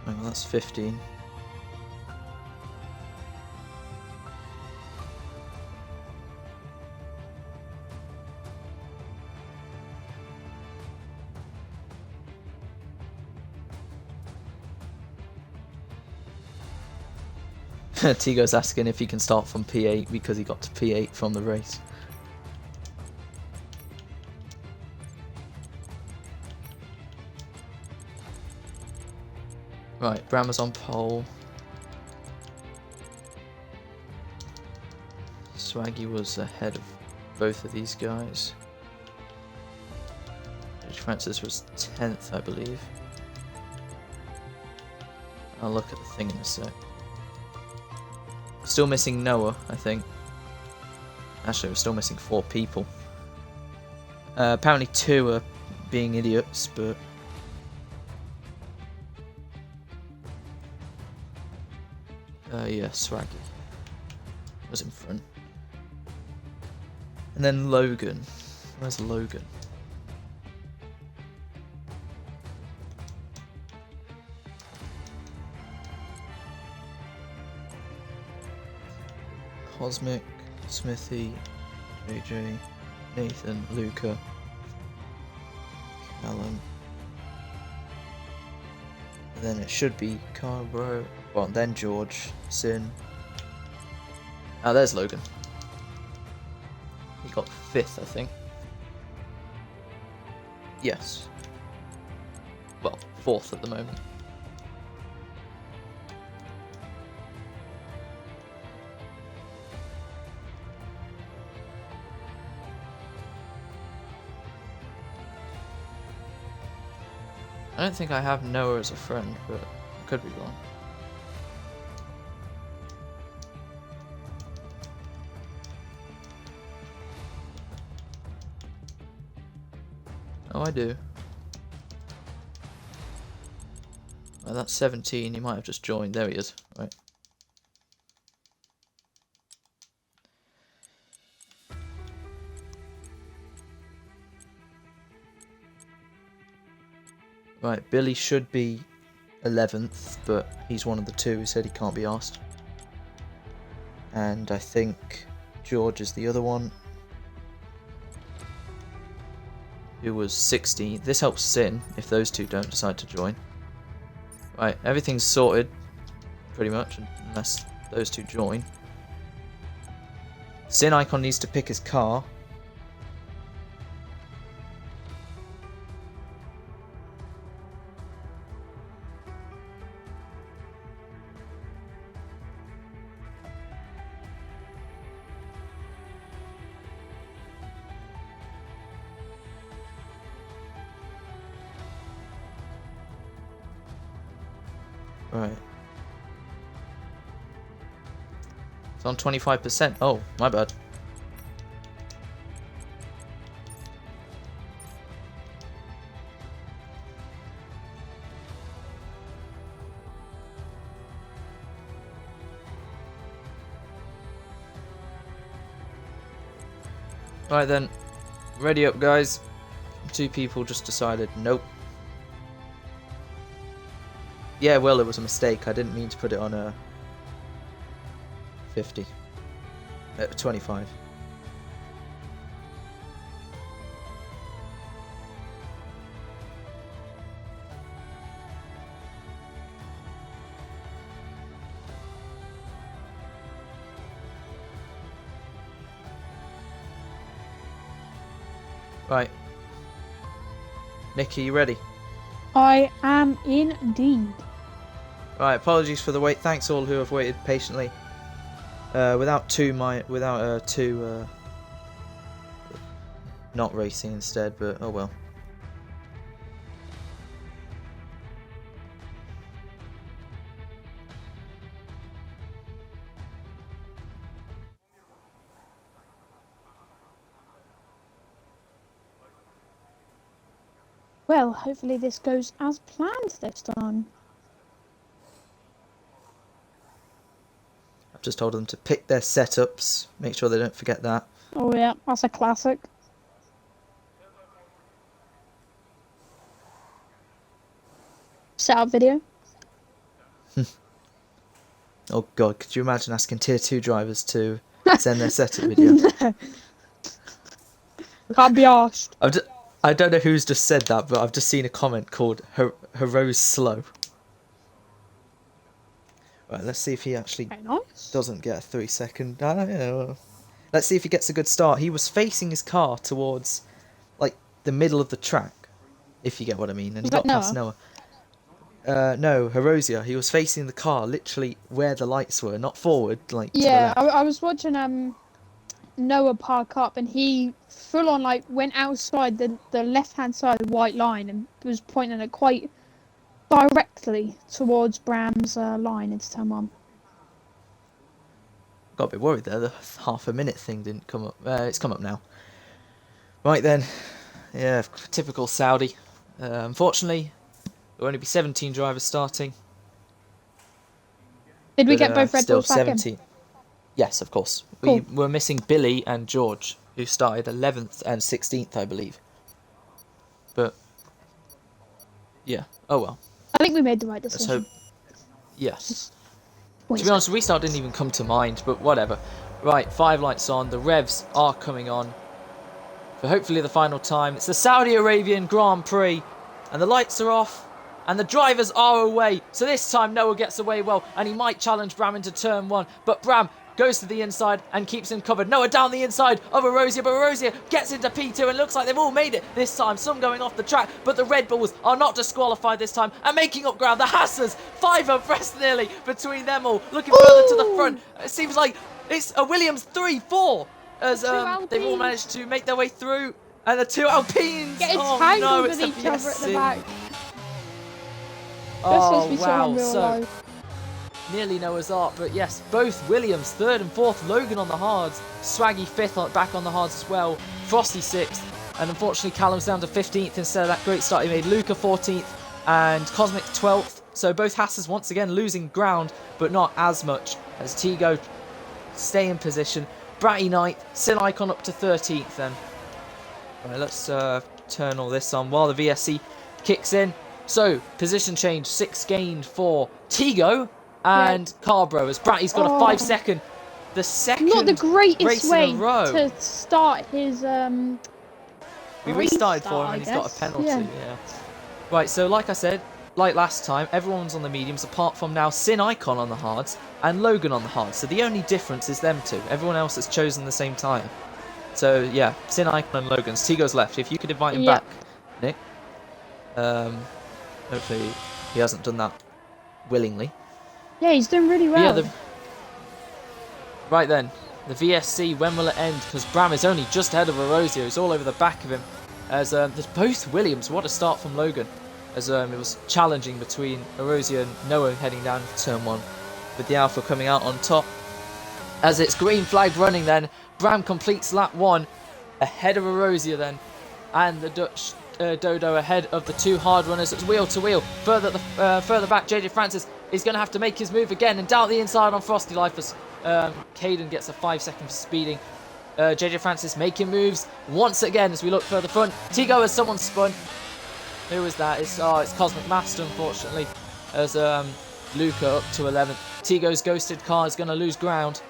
Right, well, that's 15. Tigo's asking if he can start from P8 because he got to P8 from the race. Right, Bram was on pole. Swaggy was ahead of both of these guys. Francis was 10th, I believe. I'll look at the thing in a sec. Still missing Noah, I think. Actually, we're still missing 4 people. Apparently 2 are being idiots, but... yeah, Swaggy was in front. And then Logan. Where's Logan? Cosmic, Smithy, JJ, Nathan, Luca, Callum. And then it should be Carbro. Well, then George, Sin. Ah, there's Logan. He got 5th, I think. Yes. Well, 4th at the moment. I don't think I have Noah as a friend, but I could be wrong. Oh, I do. Well, that's 17. He might have just joined. There he is. Right. Right, Billy should be 11th, but he's one of the 2 who said he can't be asked. And I think George is the other one, who was 16th. This helps Sin if those two don't decide to join. Right, everything's sorted, pretty much, unless those two join. Sin Icon needs to pick his car. Right. It's on 25%. Oh, my bad. Right then. Ready up, guys. Two people just decided nope. Yeah, well, it was a mistake. I didn't mean to put it on a 50. 25. Right. Nicky, you ready? I am indeed. Right, apologies for the wait. Thanks all who have waited patiently. Without two not racing instead, but oh well. Well, hopefully this goes as planned this time. I've just told them to pick their setups. Make sure they don't forget that. Oh yeah, that's a classic. Setup video. Oh god, could you imagine asking tier 2 drivers to send their setup video? Can't be arsed. I don't know who's just said that, but I've just seen a comment called Heroes Slow. Right, let's see if he actually Very nice. doesn't get a 3-second. I don't know. Let's see if he gets a good start. He was facing his car towards, like, the middle of the track, if you get what I mean. And he got past Noah. No, Herosia. He was facing the car literally where the lights were, not forward, like to the Yeah, left. I was watching Noah park up, and he full on like went outside the left hand side of the white line and was pointing it quite directly towards Bram's line into turn 1. Got a bit worried there. The half a minute thing didn't come up. It's come up now. Right then. Yeah, typical Saudi. Unfortunately, there will only be 17 drivers starting. Did we get both Red still Bulls back 17. in? Yes, of course. Cool. We were missing Billy and George, who started 11th and 16th, I believe. But, yeah. Oh well. I think we made the right Let's decision. hope. Yes. Wait, To be honest, restart didn't even come to mind, but whatever. Right, 5 lights on. The revs are coming on for hopefully the final time. It's the Saudi Arabian Grand Prix, and the lights are off, and the drivers are away. So this time Noah gets away well, and he might challenge Bram into turn 1, but Bram goes to the inside and keeps him covered. Noah down the inside of Erosia, but Erosia gets into P2 and looks like they've all made it this time. Some going off the track, but the Red Bulls are not disqualified this time and making up ground. The Hassers, 5 abreast nearly between them all, looking further to the front. It seems like it's a Williams 3-4 as they've all managed to make their way through. And the 2 Alpines, getting oh tangled no, with it's the each other at the Fiestin. back. Oh This wow, wow, so life. nearly Noah's Ark, but yes, both Williams 3rd and 4th, Logan on the hards, Swaggy 5th back on the hards as well, Frosty 6th, and unfortunately Callum's down to 15th instead of that great start he made. Luca 14th and Cosmic 12th, so both Hassers once again losing ground, but not as much as Tigo stay in position. Bratty 9th, Sin Icon up to 13th then. Right, let's turn all this on while the VSC kicks in. So, position change, 6 gained for Tigo and Carbro as Bratty's got a 5-second the second Not the greatest race way in a row. to start his We restarted for him, and he's got a penalty. Yeah. Right. So, like I said, like last time, everyone's on the mediums apart from now Sin Icon on the hards and Logan on the hards. So the only difference is them two. Everyone else has chosen the same tyre. So yeah, Sin Icon and Logan's. Tigo's left. If you could invite him back, Nick. Hopefully he hasn't done that willingly. Yeah, he's doing really well. Yeah, right then, the VSC, when will it end? Because Bram is only just ahead of Erosio. He's all over the back of him. As there's both Williams. What a start from Logan. As it was challenging between Erosio and Noah heading down turn 1. With the Alpha coming out on top. As it's green flag running then, Bram completes lap 1. Ahead of Erosio then. And the Dutch Dodo ahead of the two hard runners. It's wheel to wheel. Further back, JJ Francis is going to have to make his move again. And down the inside on Frosty Life as Caden gets a 5 second for speeding. JJ Francis making moves once again as we look further front. Tigo has someone spun. Who is that? It's Cosmic Master, unfortunately. As Luca up to 11th. Tigo's ghosted car is going to lose ground.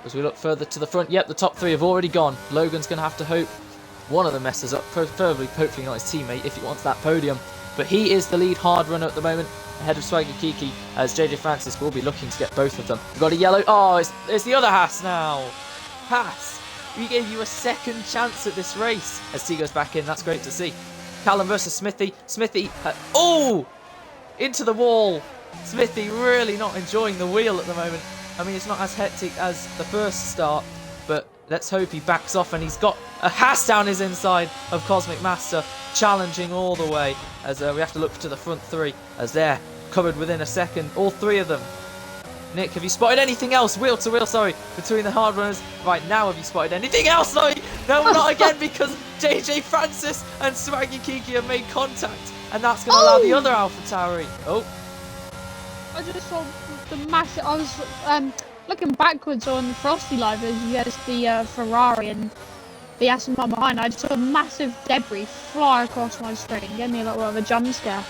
As we look further to the front. Yep, the top 3 have already gone. Logan's going to have to hope one of them messes up. Preferably, hopefully not his teammate if he wants that podium. But he is the lead hard runner at the moment. Ahead of Swaggy Kiki. As JJ Francis will be looking to get both of them. We've got a yellow. Oh, it's the other Haas now. Haas, we gave you a second chance at this race. As T goes back in. That's great to see. Callum versus Smithy. Smithy, into the wall. Smithy really not enjoying the wheel at the moment. I mean, it's not as hectic as the first start, but let's hope he backs off. And he's got a Haas down his inside of Cosmic Master, challenging all the way. As we have to look to the front 3, as they're covered within a second. All 3 of them. Nick, have you spotted anything else? Wheel to wheel, sorry, between the hard runners. Right now, have you spotted anything else? No, not again, because JJ Francis and Swaggy Kiki have made contact. And that's going to allow the other Alpha Tauri. Oh. I just saw the massive... I was looking backwards on Frosty Live as you had the Ferrari and the Aston Martin behind. I just saw a massive debris fly across my screen. Gave me a little bit of a jump scare.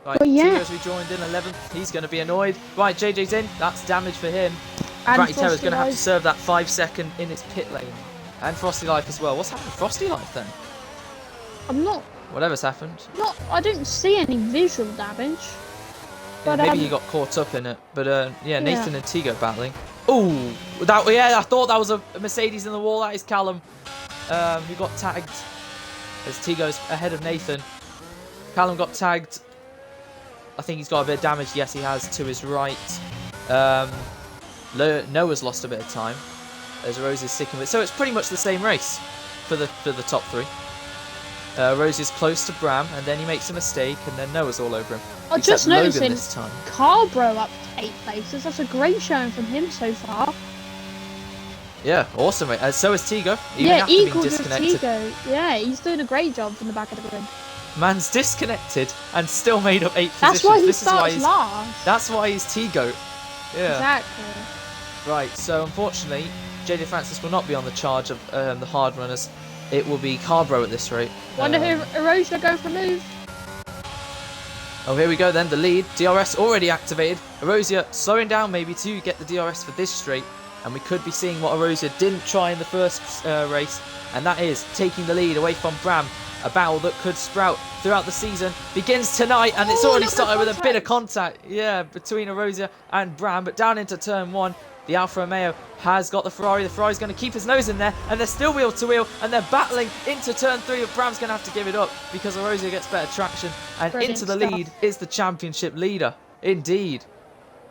Right, Tigo's rejoined in 11th. He's going to be annoyed. Right, JJ's in. That's damage for him. Bratty Terror's going to have to serve that 5 second in his pit lane. And Frosty Life as well. What's happened to Frosty Life then? I'm not... Whatever's happened. I didn't see any visual damage. But, maybe he got caught up in it. But yeah, Nathan and Tigo battling. Oh, I thought that was a Mercedes in the wall. That is Callum, who got tagged as Tigo's ahead of Nathan. Callum got tagged. I think he's got a bit of damage. Yes, he has to his right. Noah's lost a bit of time as Rose is sticking with. So it's pretty much the same race for the top 3. Rose is close to Bram, and then he makes a mistake, and then Noah's all over him. I just noticed Carbro up to 8 places. That's a great showing from him so far. Yeah, awesome. So is Tigo. Equal with Tigo. Yeah, he's doing a great job from the back of the grid. Man's disconnected and still made up 8 That's positions. Why he starts last. That's why he's Tigo. Yeah. Exactly. Right, so unfortunately, JJ Francis will not be on the charge of the hard runners. It will be Carbro at this rate. Wonder who Erosia going for a move. Oh, here we go then. The lead. DRS already activated. Erosia slowing down maybe to get the DRS for this straight. And we could be seeing what Erosia didn't try in the first race. And that is taking the lead away from Bram. A battle that could sprout throughout the season begins tonight, and it's already started with a bit of contact, between Erosia and Bram. But down into turn 1, the Alfa Romeo has got the Ferrari. The Ferrari's going to keep his nose in there, and they're still wheel to wheel, and they're battling into turn 3. But Bram's going to have to give it up because Erosia gets better traction, and into the lead is the championship leader, indeed.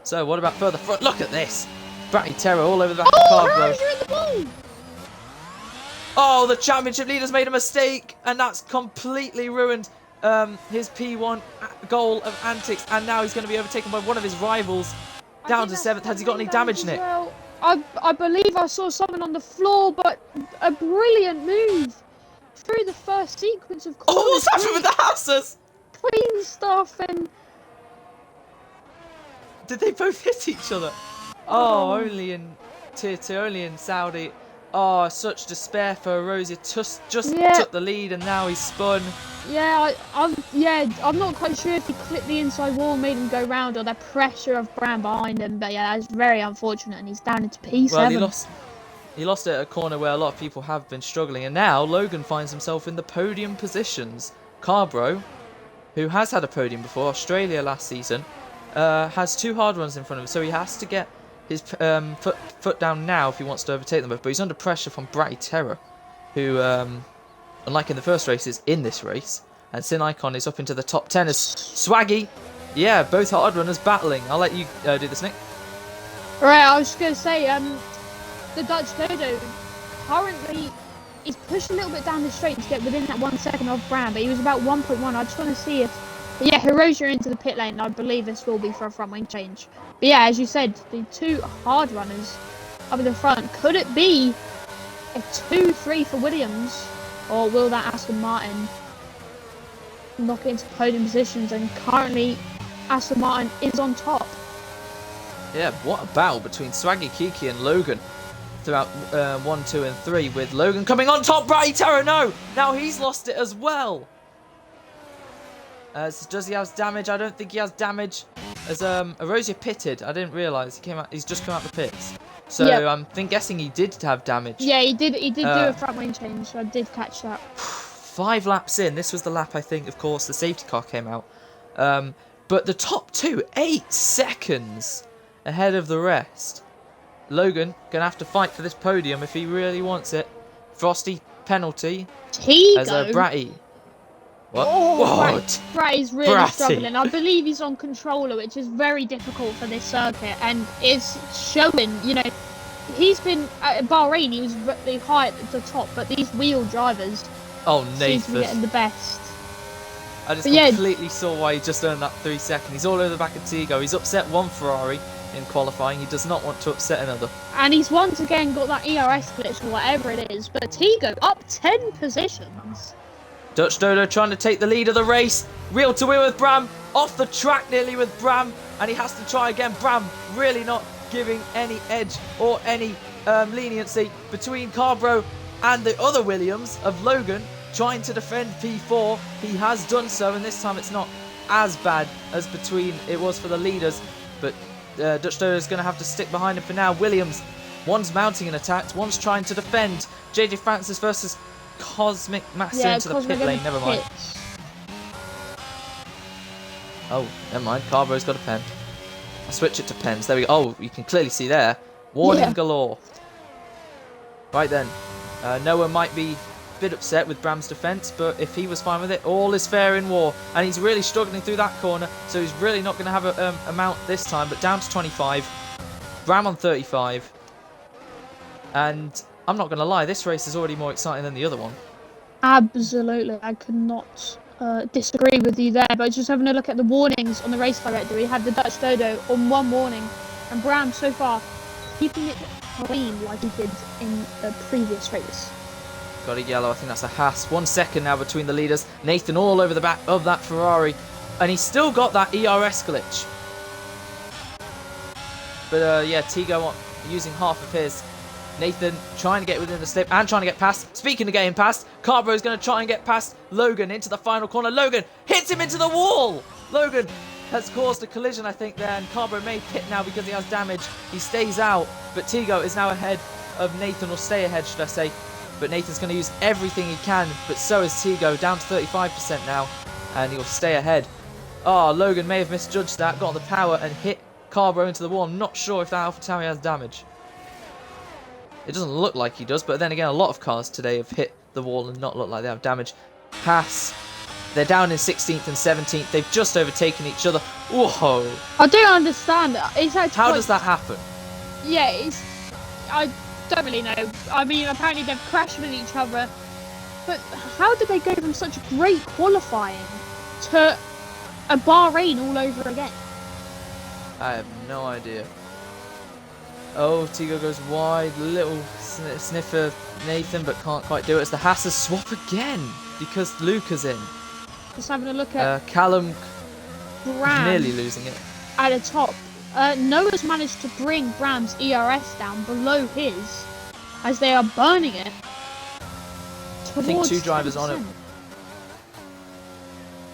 So what about further front? Look at this, Bratty Terror all over the back of the car, bro. Erosia in the ball. Oh, the championship leader's made a mistake, and that's completely ruined his P1 goal of antics, and now he's going to be overtaken by one of his rivals down to 7th. Has he got any damage, Nick? Well, I believe I saw someone on the floor, but a brilliant move through the first sequence of corners. Oh, what's happened with the houses? Clean stuff and... Did they both hit each other? Oh, only in Tier 2, only in Saudi. Oh, such despair for Erosia. Just took the lead, and now he's spun. I'm not quite sure if he clipped the inside wall, made him go round, or the pressure of Bram behind him. But yeah, that's very unfortunate, and he's down into P7. Well, he lost it at a corner where a lot of people have been struggling, and now Logan finds himself in the podium positions. Carbro, who has had a podium before, Australia last season, has 2 hard runs in front of him, so he has to get his foot down now if he wants to overtake them. But he's under pressure from Bratty Terror, who, unlike in the first race, is in this race. And Sin Icon is up into the top 10 as Swaggy. Yeah, both hard runners battling. I'll let you do this, Nick. Right, I was just going to say, the Dutch Dodo currently is pushed a little bit down the straight to get within that 1 second of Bram, but he was about 1.1. I just want to see if, yeah, Hiroshima into the pit lane. I believe this will be for a front wing change. But yeah, as you said, the 2 hard runners up in the front. Could it be a 2-3 for Williams, or will that Aston Martin knock it into podium positions? And currently, Aston Martin is on top. Yeah, what a battle between Swaggy Kiki and Logan throughout 1, 2, and 3, with Logan coming on top. Bratty Terror, no! Now he's lost it as well. Does he have damage? I don't think he has damage. As Erosia pitted, I didn't realise he's just come out the pits. So Yep. I'm guessing he did have damage. Yeah, he did do a front wing change, so I did catch that. 5 laps in, this was the lap I think, of course, the safety car came out. But the top 2, 8 seconds ahead of the rest. Logan gonna have to fight for this podium if he really wants it. Frosty penalty as a Bratty. What? Oh, Bratty's really Bratty. struggling. I believe he's on controller, which is very difficult for this circuit, and it's showing. You know, he's been at Bahrain. He was really high at the top, but these wheel drivers seem to be getting the best. I just completely saw why he just earned that 3 seconds. He's all over the back of Tigo. He's upset one Ferrari in qualifying. He does not want to upset another. And he's once again got that ERS glitch or whatever it is. But Tigo up 10 positions. Dutch Dodo trying to take the lead of the race. Wheel to wheel with Bram. Off the track nearly with Bram. And he has to try again. Bram really not giving any edge or any leniency between Carbro and the other Williams of Logan, trying to defend P4. He has done so, and this time it's not as bad as between it was for the leaders. But Dutch Dodo is going to have to stick behind him for now. Williams, one's mounting an attack, one's trying to defend. JJ Francis versus Cosmic Master into the pit lane. Never mind. Oh, never mind. Carbo's got a pen. I switch it to pens. There we go. Oh, you can clearly see there. Warning galore. Right then. Noah might be a bit upset with Bram's defence, but if he was fine with it, all is fair in war. And he's really struggling through that corner, so he's really not going to have a mount this time, but down to 25. Bram on 35. And I'm not going to lie, this race is already more exciting than the other one. Absolutely. I could not disagree with you there, but just having a look at the warnings on the race director, we had the Dutch Dodo on 1 warning, and Bram so far keeping it clean like he did in the previous race. Got a yellow, I think that's a Haas. 1 second now between the leaders. Nathan all over the back of that Ferrari. And he's still got that ERS glitch. But yeah, Tigo using half of his. Nathan trying to get within the slip and trying to get past. Speaking of getting past, Carbro is going to try and get past Logan into the final corner. Logan hits him into the wall. Logan has caused a collision, I think, there. And Carbro may pit now because he has damage. He stays out. But Tigo is now ahead of Nathan, or stay ahead, should I say. But Nathan's going to use everything he can. But so is Tigo, down to 35% now. And he'll stay ahead. Oh, Logan may have misjudged that. Got the power and hit Carbro into the wall. I'm not sure if that AlphaTauri has damage. It doesn't look like he does, but then again, a lot of cars today have hit the wall and not look like they have damage. Haas, they're down in 16th and 17th. They've just overtaken each other. Whoa! I don't understand. How does that happen? Yeah, I don't really know. I mean, apparently they've crashed with each other, but how did they go from such great qualifying to a Bahrain all over again? I have no idea. Oh, Tigo goes wide, little sniffer Nathan, but can't quite do it. It's the Haas swap again because Luca's in. Just having a look at Callum Bram nearly losing it at the top. Noah's managed to bring Bram's ERS down below his as they are burning it. I think 2 drivers on it.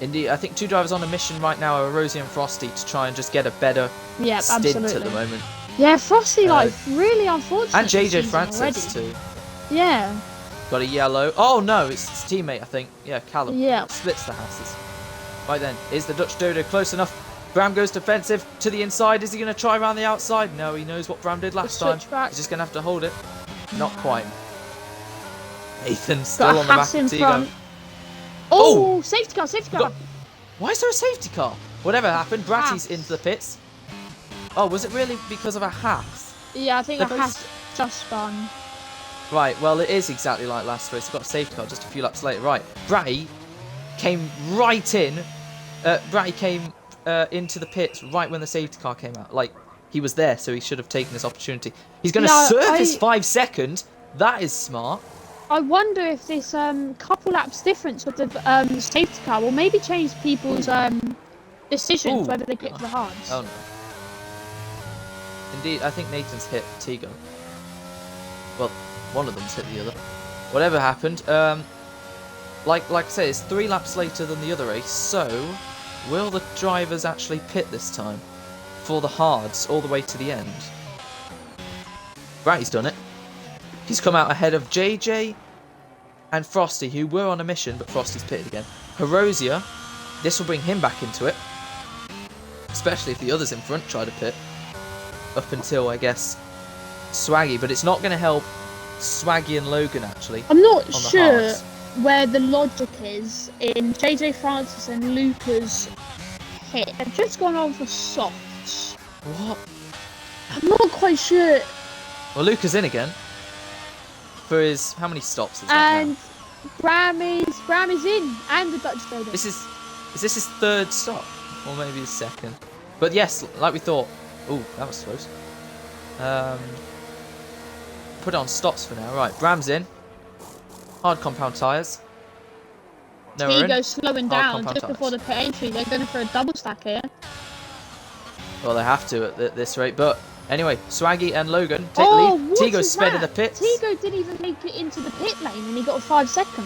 Indeed, I think two drivers on a mission right now are Rosie and Frosty to try and just get a better Yeah, stint absolutely. at the moment. Yeah, Frosty, like, really unfortunate. And JJ this season Francis already. too. Yeah. Got a yellow. Oh no, it's his teammate, I think. Yeah, Callum. Yeah. Splits the houses. Right then, is the Dutch Dodo close enough? Bram goes defensive to the inside. Is he going to try around the outside? No, he knows what Bram did last time. He's just going to have to hold it. Not quite. Nathan's still on the back of Tigo. Oh, safety car, safety car. Why is there a safety car? Whatever happened, Bratty's into the pits. Oh, was it really because of a Haas? Yeah, I think a Haas just spun. Right, well, it is exactly like last race. He got a safety car just a few laps later. Right, Bratty came right in. Bratty came into the pits right when the safety car came out. Like, he was there, so he should have taken this opportunity. He's going to serve his 5 seconds. That is smart. I wonder if this couple laps difference with the safety car will maybe change people's decisions whether they pick the hards. Oh no. Indeed, I think Nathan's hit Tigo. Well, one of them's hit the other. Whatever happened, like I say, it's 3 laps later than the other race, so will the drivers actually pit this time for the hards all the way to the end? Bratty's done it. He's come out ahead of JJ and Frosty, who were on a mission, but Frosty's pitted again. Horosia, this will bring him back into it, especially if the others in front try to pit. Up until, I guess, Swaggy, but it's not going to help Swaggy and Logan, actually. I'm not sure where the logic is in JJ Francis and Luca's hit. They've just gone on for softs. What? I'm not quite sure. Well, Luca's in again. For his, how many stops is that and now? Bram is in, and the Dutch Dodo. Is this his 3rd stop? Or maybe his 2nd? But yes, like we thought. Ooh, that was close. Put it on stops for now. Right, Bram's in. Hard compound tyres. No, Tigo's slowing down just before the pit entry. They're going for a double stack here. Well, they have to at this rate, but anyway, Swaggy and Logan take the lead. Tigo's sped in the pits. Tigo didn't even make it into the pit lane, and he got a 5 second.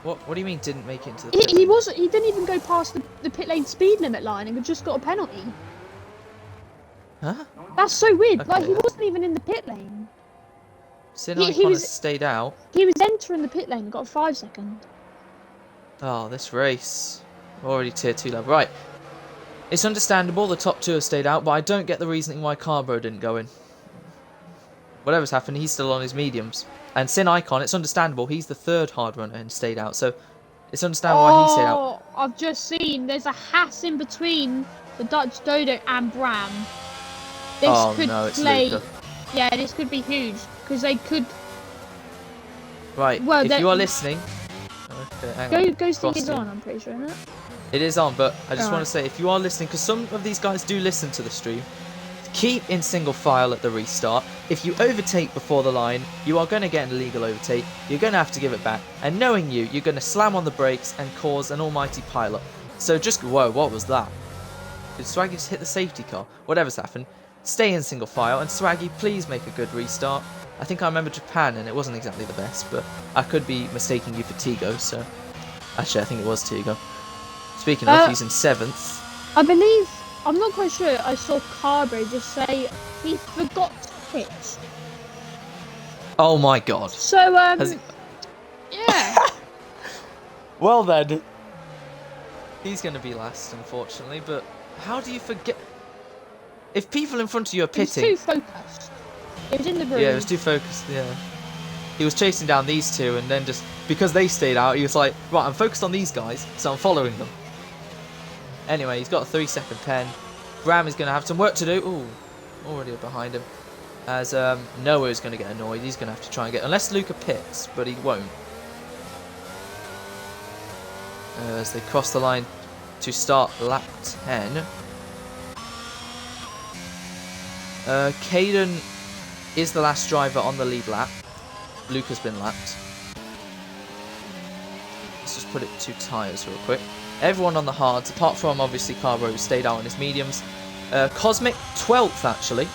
What do you mean didn't make it into the pit lane? He didn't even go past the pit lane speed limit line, and just got a penalty. Huh? That's so weird. Okay. Like, he wasn't even in the pit lane. Sin Icon has stayed out. He was entering the pit lane and got a 5 second. Oh, this race. Already tier 2 level. Right. It's understandable the top 2 have stayed out, but I don't get the reasoning why Carbro didn't go in. Whatever's happened, he's still on his mediums. And Sin Icon, it's understandable. He's the 3rd hard runner and stayed out. So it's understandable why he stayed out. I've just seen there's a Haas in between the Dutch Dodo and Bram. This could play. Luca. Yeah, this could be huge because they could. Right. Well, if you are listening, okay, hang on. Ghosting is on. I'm pretty sure, isn't it? It is on, but I just want to say, if you are listening, because some of these guys do listen to the stream, keep in single file at the restart. If you overtake before the line, you are going to get an illegal overtake. You're going to have to give it back, and knowing you, you're going to slam on the brakes and cause an almighty pile-up. So just whoa, what was that? Did Swaggy just hit the safety car? Whatever's happened. Stay in single file, and Swaggy, please make a good restart. I think I remember Japan, and it wasn't exactly the best, but I could be mistaking you for Tigo, so... Actually, I think it was Tigo. Speaking of, he's in 7th. I believe... I'm not quite sure, I saw Carberry just say he forgot to pit. Oh my god. So, yeah. Well then. He's going to be last, unfortunately, but how do you forget... If people in front of you are pitting... He was too focused. He was in the room. Yeah, he was too focused, yeah. He was chasing down these 2, and then just... Because they stayed out, he was like, right, I'm focused on these guys, so I'm following them. Anyway, he's got a 3-second pen. Bram is going to have some work to do. Ooh, already behind him. As Noah is going to get annoyed. He's going to have to try and get... Unless Luca pits, but he won't. As they cross the line to start lap 10. Caden is the last driver on the lead lap. Luca's been lapped. Let's just put it 2 tyres real quick. Everyone on the hards, apart from obviously Carbo, stayed out on his mediums. Cosmic 12th actually.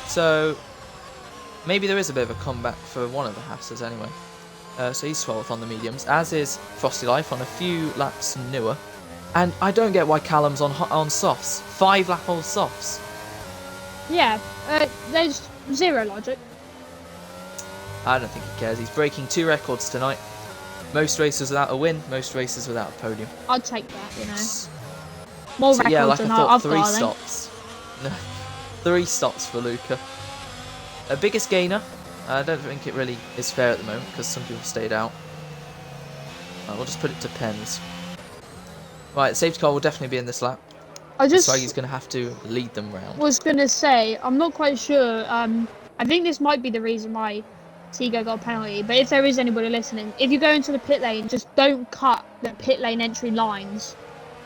So maybe there is a bit of a comeback for one of the Hasses anyway. So he's 12th on the mediums, as is Frosty Life on a few laps newer. And I don't get why Callum's on softs. 5-lap-old softs. Yeah, there's zero logic. I don't think he cares. He's breaking 2 records tonight. Most races without a win, most races without a podium. I'd take that, you know. More records yeah, like I than thought, I've 3 got, I think. stops. 3 stops for Luca. Biggest gainer. I don't think it really is fair at the moment because some people stayed out. We'll just put it to pens. Right, the safety car will definitely be in this lap. So he's going to have to lead them round. Was going to say, I'm not quite sure. I think this might be the reason why Tigo got a penalty. But if there is anybody listening, if you go into the pit lane, just don't cut the pit lane entry lines.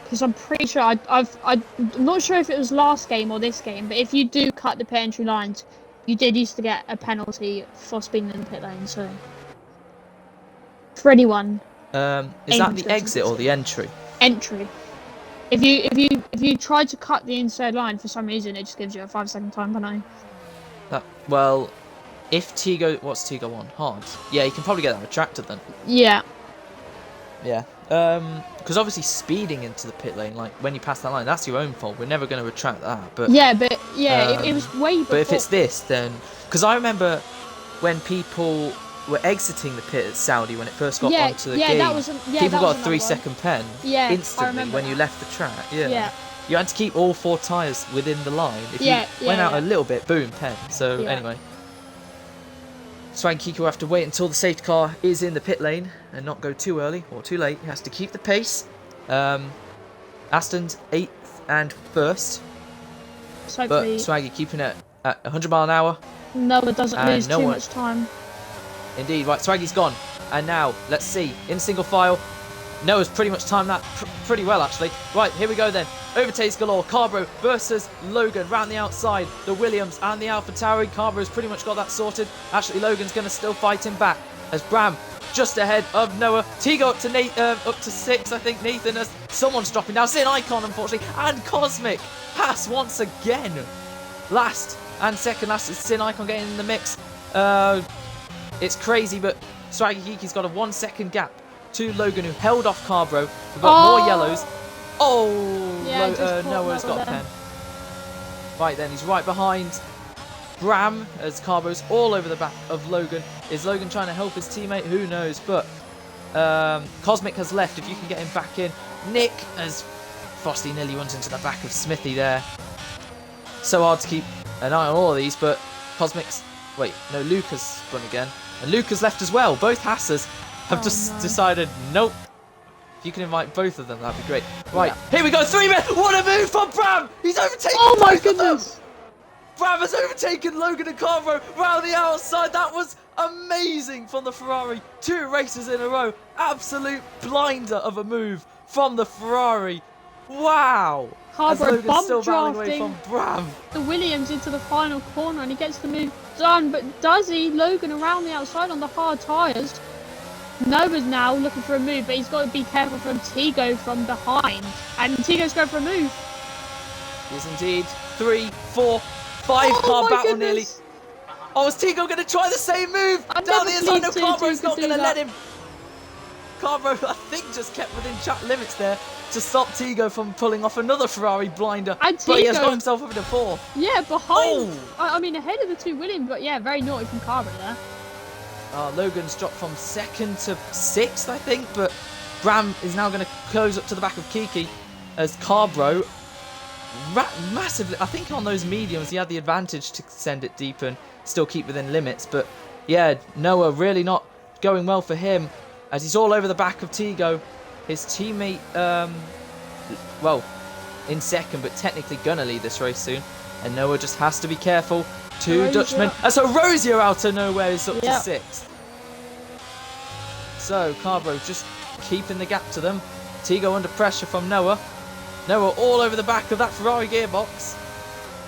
Because I'm pretty sure, I'm not sure if it was last game or this game, but if you do cut the pit entry lines, you did used to get a penalty for speeding in the pit lane. So, for anyone, is that the exit or the entry? Entry. If you try to cut the inside line for some reason, it just gives you a 5-second time penalty. Well, if Tigo, what's Tigo on? Hard. Yeah, you can probably get that retracted then. Yeah. Yeah. Because obviously speeding into the pit lane, like when you pass that line, that's your own fault. We're never going to retract that. But yeah, it was way before. But if it's this, then because I remember when people were exiting the pit at Saudi when it first got onto the game, people got a 3-second pen instantly when you left the track. Yeah. You had to keep all 4 tyres within the line. If you went out a little bit, boom, pen. So anyway. Swag Kiki will have to wait until the safety car is in the pit lane and not go too early or too late. He has to keep the pace. Aston's 8th and 1st. But Swaggy keeping it at 100 mile an hour. Noah doesn't lose too much time. Indeed. Right, Swaggy's gone. And now, let's see. In single file. Noah's pretty much timed that pretty well, actually. Right, here we go then. Overtakes galore. Carbro versus Logan round the outside. The Williams and the AlphaTauri. Carbro's pretty much got that sorted. Actually, Logan's going to still fight him back as Bram just ahead of Noah. Tigo up to up to 6, I think. Nathan as someone's dropping down. Sin Icon, unfortunately, and Cosmic. Haas once again. Last and second last is Sin Icon getting in the mix. It's crazy, but Swaggy Kiki's got a 1-second gap to Logan, who held off Carbro. We've got more yellows. Noah's got a pen. Right then, he's right behind Bram as Carbro's all over the back of Logan. Is Logan trying to help his teammate? Who knows? But Cosmic has left. If you can get him back in. Nick, as Frosty nearly runs into the back of Smithy there. So hard to keep an eye on all of these, but Cosmic's... Wait, no, Luca's spun again. And Luca's left as well. Both Hassers have decided, nope. If you can invite both of them, that'd be great. Right, here we go, 3 men. What a move from Bram! He's overtaken both of them! Bram has overtaken Logan and Carvo round the outside. That was amazing from the Ferrari. 2 races in a row. Absolute blinder of a move from the Ferrari. Wow! Carvo bump still battling away drafting from Bram. the Williams into the final corner and he gets the move done. But does he? Logan around the outside on the hard tyres. Noah's now looking for a move, but he's got to be careful from Tigo from behind. And Tigo's going for a move. Yes, indeed. 3, 4, 5 car battle nearly. Oh, is Tigo going to try the same move? Down the inside. No, Carbro's not going to let him. Carbro, I think, just kept within chat limits there to stop Tigo from pulling off another Ferrari blinder. And Tigo, but he has got himself over the 4. Yeah, behind. I mean, ahead of the 2 Williams, but yeah, very naughty from Carbro there. Logan's dropped from 2nd to 6th, I think, but Bram is now going to close up to the back of Kiki as Carbro massively. I think on those mediums he had the advantage to send it deep and still keep within limits, but yeah, Noah really not going well for him as he's all over the back of Tigo. His teammate, well, in 2nd, but technically gonna lead this race soon, and Noah just has to be careful. 2 Dutchmen. So Rosier out of nowhere is up to 6th. So Carbro just keeping the gap to them. Tigo under pressure from Noah. Noah all over the back of that Ferrari gearbox.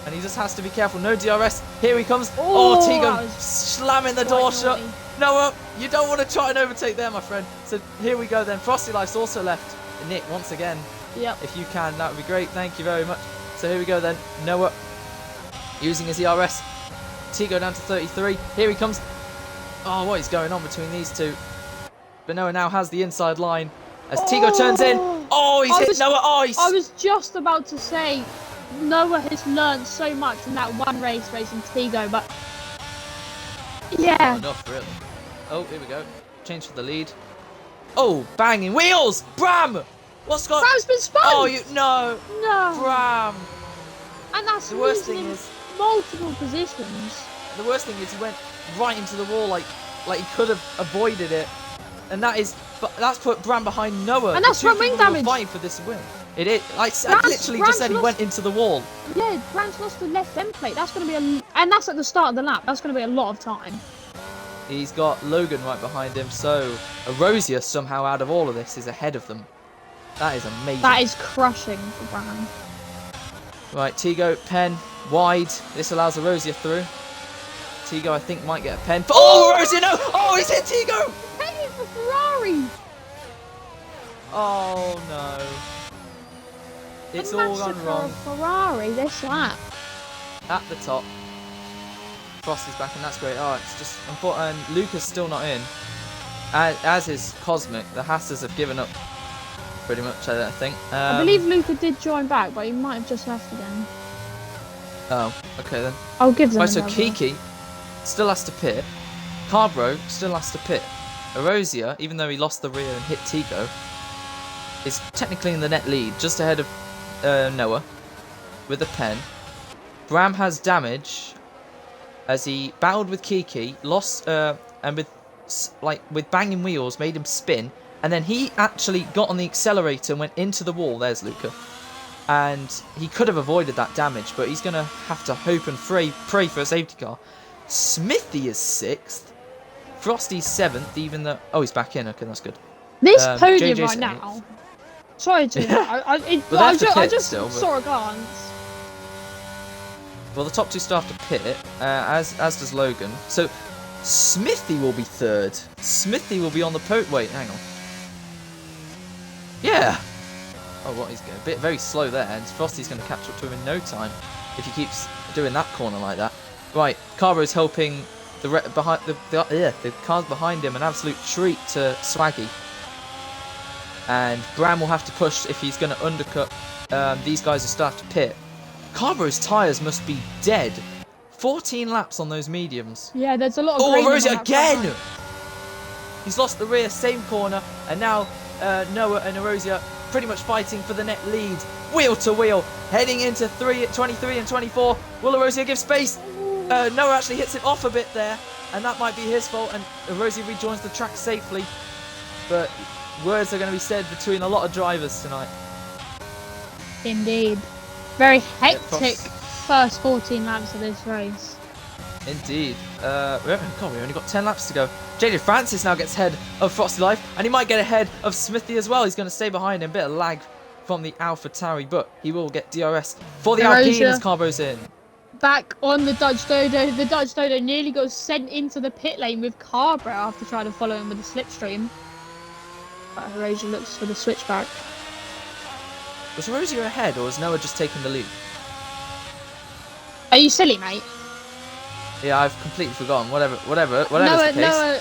And he just has to be careful. No DRS. Here he comes. Tigo slamming the door shut. Noah, you don't want to try and overtake there, my friend. So here we go then. Frosty Life's also left. Nick, once again. Yep. If you can, that would be great. Thank you very much. So here we go then. Noah using his ERS. Tigo down to 33. Here he comes. Oh, what is going on between these two? But Noah now has the inside line as Tigo turns in. Oh, he's hit Noah. Oh, I was just about to say, Noah has learned so much in that one race racing Tigo, but yeah. Not enough, really. Oh, here we go. Change for the lead. Oh, banging wheels! Bram! What's got... Bram's been spun! Oh, no! No! Bram! And that's The worst thing is... multiple positions. The worst thing is he went right into the wall like he could have avoided it. And that's put Bram behind Noah. And that's from wing damage. Fighting for this win. It is. Like, I literally just said he went into the wall. Yeah, Bram's lost the left end plate. That's going to be and that's at the start of the lap. That's going to be a lot of time. He's got Logan right behind him, so Erosia somehow out of all of this is ahead of them. That is amazing. That is crushing for Bram. Right, Tigo, Pen, wide. This allows Erosia through. Tigo, I think, might get a pen. Oh, Erosia, no! Oh, he's hit Tigo! Penny for Ferrari! Oh, no. It's all gone wrong. Ferrari this lap. At the top. Frosty's back, and that's great. Oh, it's just important. And Luca's still not in. As is Cosmic. The Hassers have given up pretty much, I think. I believe Luca did join back, but he might have just left again. Oh, okay then. I'll give them Right, so another. Kiki still has to pit. Carbro still has to pit. Erosia, even though he lost the rear and hit Tigo, is technically in the net lead, just ahead of Noah with a pen. Bram has damage as he battled with Kiki, lost, and with banging wheels made him spin, and then he actually got on the accelerator and went into the wall. There's Luca. And he could have avoided that damage, but he's going to have to hope and pray for a safety car. Smithy is 6th. Frosty's 7th, even though... Oh, he's back in. Okay, that's good. This podium JJ's right now... Sorry to... I just saw a glance. Well, the top two still have to pit, as does Logan. So, Smithy will be 3rd. Smithy will be on the Wait, hang on. Yeah! Oh, what he's going a bit very slow there, and Frosty's going to catch up to him in no time if he keeps doing that corner like that. Right, Carbo's helping the cars behind him, an absolute treat to Swaggy. And Bram will have to push if he's going to undercut these guys who start to pit. Carbo's tyres must be dead. 14 laps on those mediums. Yeah, there's a lot of... Oh, Rosie again! He's lost the rear, same corner, and now Noah and Erosia pretty much fighting for the net lead. Wheel to wheel, heading into 23 and 24. Will Erosia give space? Noah actually hits it off a bit there, and that might be his fault, and Erosia rejoins the track safely. But words are going to be said between a lot of drivers tonight. Indeed. Very hectic first 14 laps of this race. Indeed. God, we only got 10 laps to go. JJ Francis now gets ahead of Frosty Life, and he might get ahead of Smithy as well. He's going to stay behind him. Bit of lag from the Alpha Tauri, but he will get DRS for the Alpine as Carbo's in. Back on the Dutch Dodo. The Dutch Dodo nearly got sent into the pit lane with Carbo after trying to follow him with the slipstream. But Erosia looks for the switchback. Was Erosia ahead, or was Noah just taking the lead? Are you silly, mate? Yeah, I've completely forgotten. Whatever the case. Noah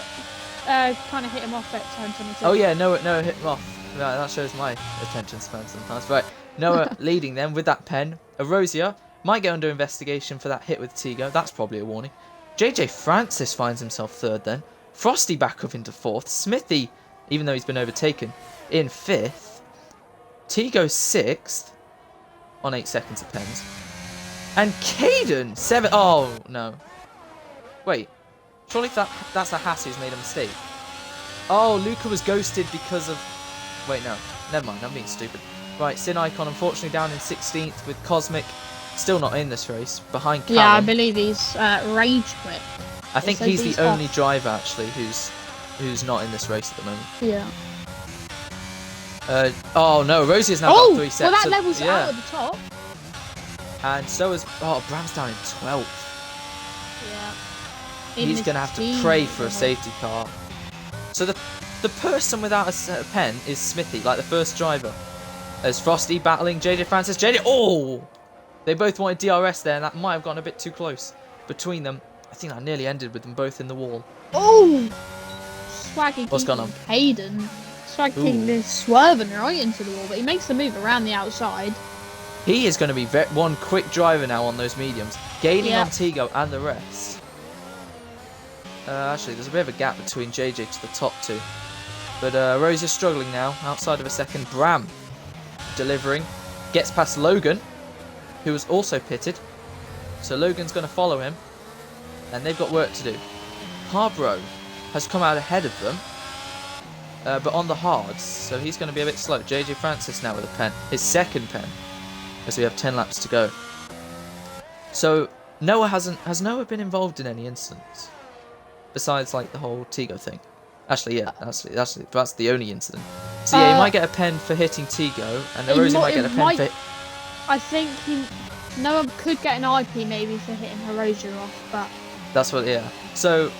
kind of hit him off at turn 22. Oh yeah, Noah hit him off. Right, that shows my attention span sometimes. Right, Noah leading them with that pen. Erosia might get under investigation for that hit with Tigo. That's probably a warning. JJ Francis finds himself 3rd then. Frosty back up into 4th. Smithy, even though he's been overtaken, in 5th. Tigo 6th on 8 seconds of pens. And Caden 7th. Oh, no. Wait. Surely that's a Haas who's made a mistake. Oh, Luca was ghosted because of... Wait, no. Never mind. I'm being stupid. Right, Sin Icon unfortunately down in 16th with Cosmic still not in this race. Behind Callum. Yeah, I believe he's rage quit. I think he's the only driver, actually, who's not in this race at the moment. Yeah. Oh no, Rosie's now got 3 sets. Well, that levels out at the top. And so is... Oh, Bram's down in 12th. Yeah. He's going to have to pray for a safety car. So the person without a pen is Smithy, like the first driver. As Frosty battling JJ Francis. Oh! They both wanted DRS there, and that might have gotten a bit too close between them. I think that nearly ended with them both in the wall. Oh! Swaggy What's going on? Hayden. Swaggy is swerving right into the wall, but he makes the move around the outside. He is going to be one quick driver now on those mediums, gaining on Tigo and the rest. Actually, there's a bit of a gap between JJ to the top two. But Rose is struggling now, outside of a second. Bram delivering, gets past Logan, who was also pitted. So Logan's going to follow him, and they've got work to do. Harbro has come out ahead of them, but on the hards, so he's going to be a bit slow. JJ Francis now with a pen, his second pen, as we have 10 laps to go. So Noah has Noah been involved in any incidents besides like the whole Tigo thing? Actually, yeah, that's the only incident. So yeah, he might get a pen for hitting Tigo, and Rosie might get a pen for. I think Noah could get an IP maybe for hitting Hirosia off, but that's what. Yeah. So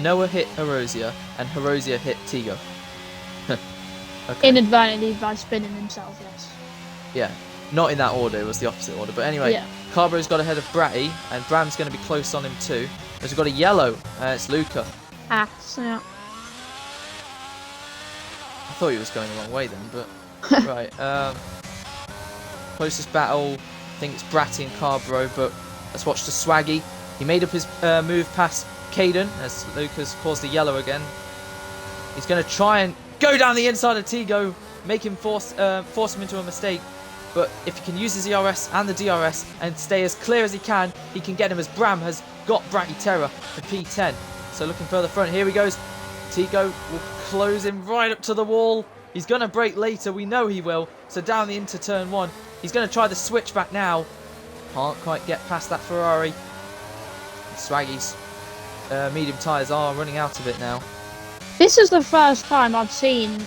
Noah hit Hirosia, and Hirosia hit Tigo. Okay. Inadvertently by spinning himself. Yes. Yeah. Not in that order, it was the opposite order. But anyway, Carbro's got ahead of Bratty, and Bram's going to be close on him too. As we've got a yellow, it's Luca. Yeah. I thought he was going the wrong way then, but... right, closest battle, I think it's Bratty and Carbro, but let's watch the Swaggy. He made up his move past Caden, as Luca's caused a yellow again. He's going to try and go down the inside of Tigo, make him force him into a mistake. But if he can use his ERS and the DRS and stay as clear as he can get him, as Bram has got Bratty Terror for P10. So looking further front, here he goes. Tigo will close him right up to the wall. He's going to brake later, we know he will. So down the into turn one. He's going to try the switchback now. Can't quite get past that Ferrari. Swaggy's medium tyres are running out of it now. This is the first time I've seen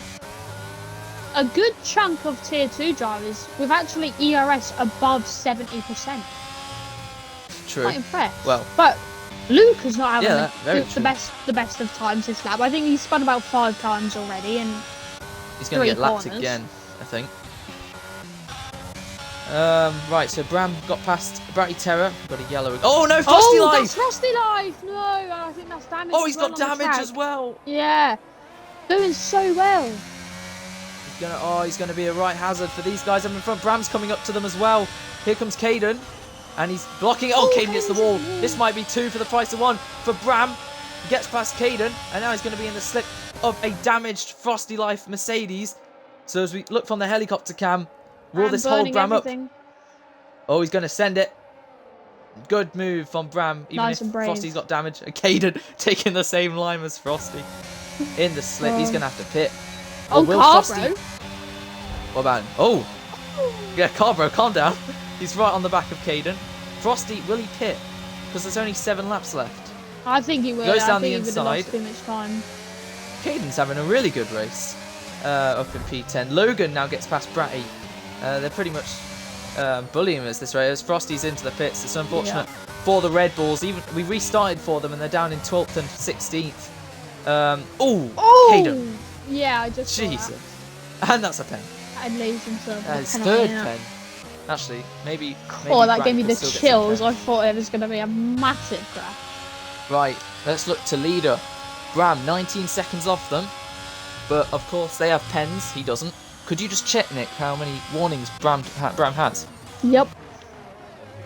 a good chunk of tier 2 drivers with actually ERS above 70%. True. Quite impressed. Well, but Luke is not having the best of times this lap. I think he's spun about 5 times already, and he's going to get lapped again, I think. Right, so Bram got past Bratty Terror. Got a yellow. Oh no, Frosty Life! That's Frosty Life! No, I think that's damage. Oh, he's got damage as well. Yeah, doing so well. He's going to be a right hazard for these guys up in front. Bram's coming up to them as well. Here comes Caden, and he's blocking. Oh, Caden hits the wall. This might be 2 for the price of 1 for Bram. He gets past Caden, and now he's going to be in the slip of a damaged Frosty Life Mercedes. So as we look from the helicopter cam, will this hold Bram up? Oh, he's going to send it. Good move from Bram, even if Frosty's got damage. Caden taking the same line as Frosty in the slip. He's going to have to pit. Oh, Carbro. What about him? Oh! Yeah, Carbro, calm down. He's right on the back of Caden. Frosty, will he pit? Because there's only 7 laps left. I think he will. Goes down the inside. He would have lost too much time. Caden's having a really good race up in P10. Logan now gets past Bratty. They're pretty much bullying him as this race. As Frosty's into the pits. It's unfortunate for the Red Bulls. Even we restarted for them and they're down in 12th and 16th. Caden. Yeah, I just Jesus. And that's a pen. And leaves himself. His third pen. Actually, maybe that gave me the chills. I thought it was going to be a massive crash. Right, let's look to leader. Bram, 19 seconds off them. But, of course, they have pens. He doesn't. Could you just check, Nick, how many warnings Bram has? Yep.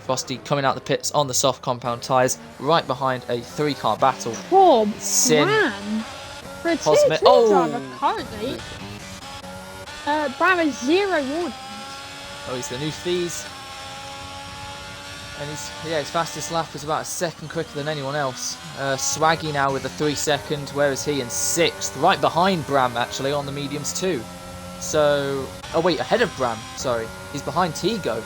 Frosty coming out the pits on the soft compound tyres, right behind a 3-car battle. Poor Bram. For a tier 2 driver, currently, Bram has 0 warnings. Oh, he's the new Fees. And his fastest lap is about a second quicker than anyone else. Swaggy now with the 3 second. Where is he? In 6th. Right behind Bram, actually, on the mediums too. So... Oh, wait, ahead of Bram. Sorry. He's behind Tigo.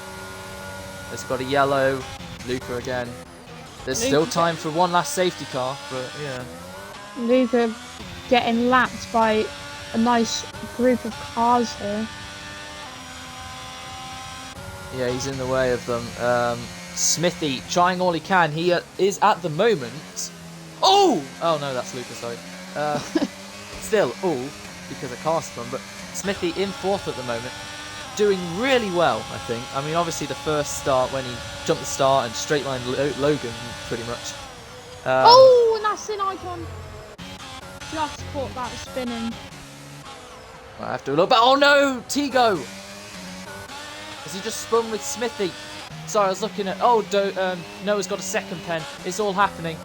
There's got a yellow. Luca again. There's still time for one last safety car, but yeah. Luca getting lapped by a nice group of cars here. Yeah, he's in the way of them. Smithy trying all he can. He is at the moment. Oh no, that's Lucas. Sorry. Still, because of car spun. But Smithy in 4th at the moment, doing really well. I think. I mean, obviously the first start when he jumped the start and straight line Logan, pretty much. And that's an icon. just caught that spinning. I have to look back. Oh no, Tigo! Has he just spun with Smithy? Sorry, I was looking at. Oh, Noah's got a second pen. It's all happening.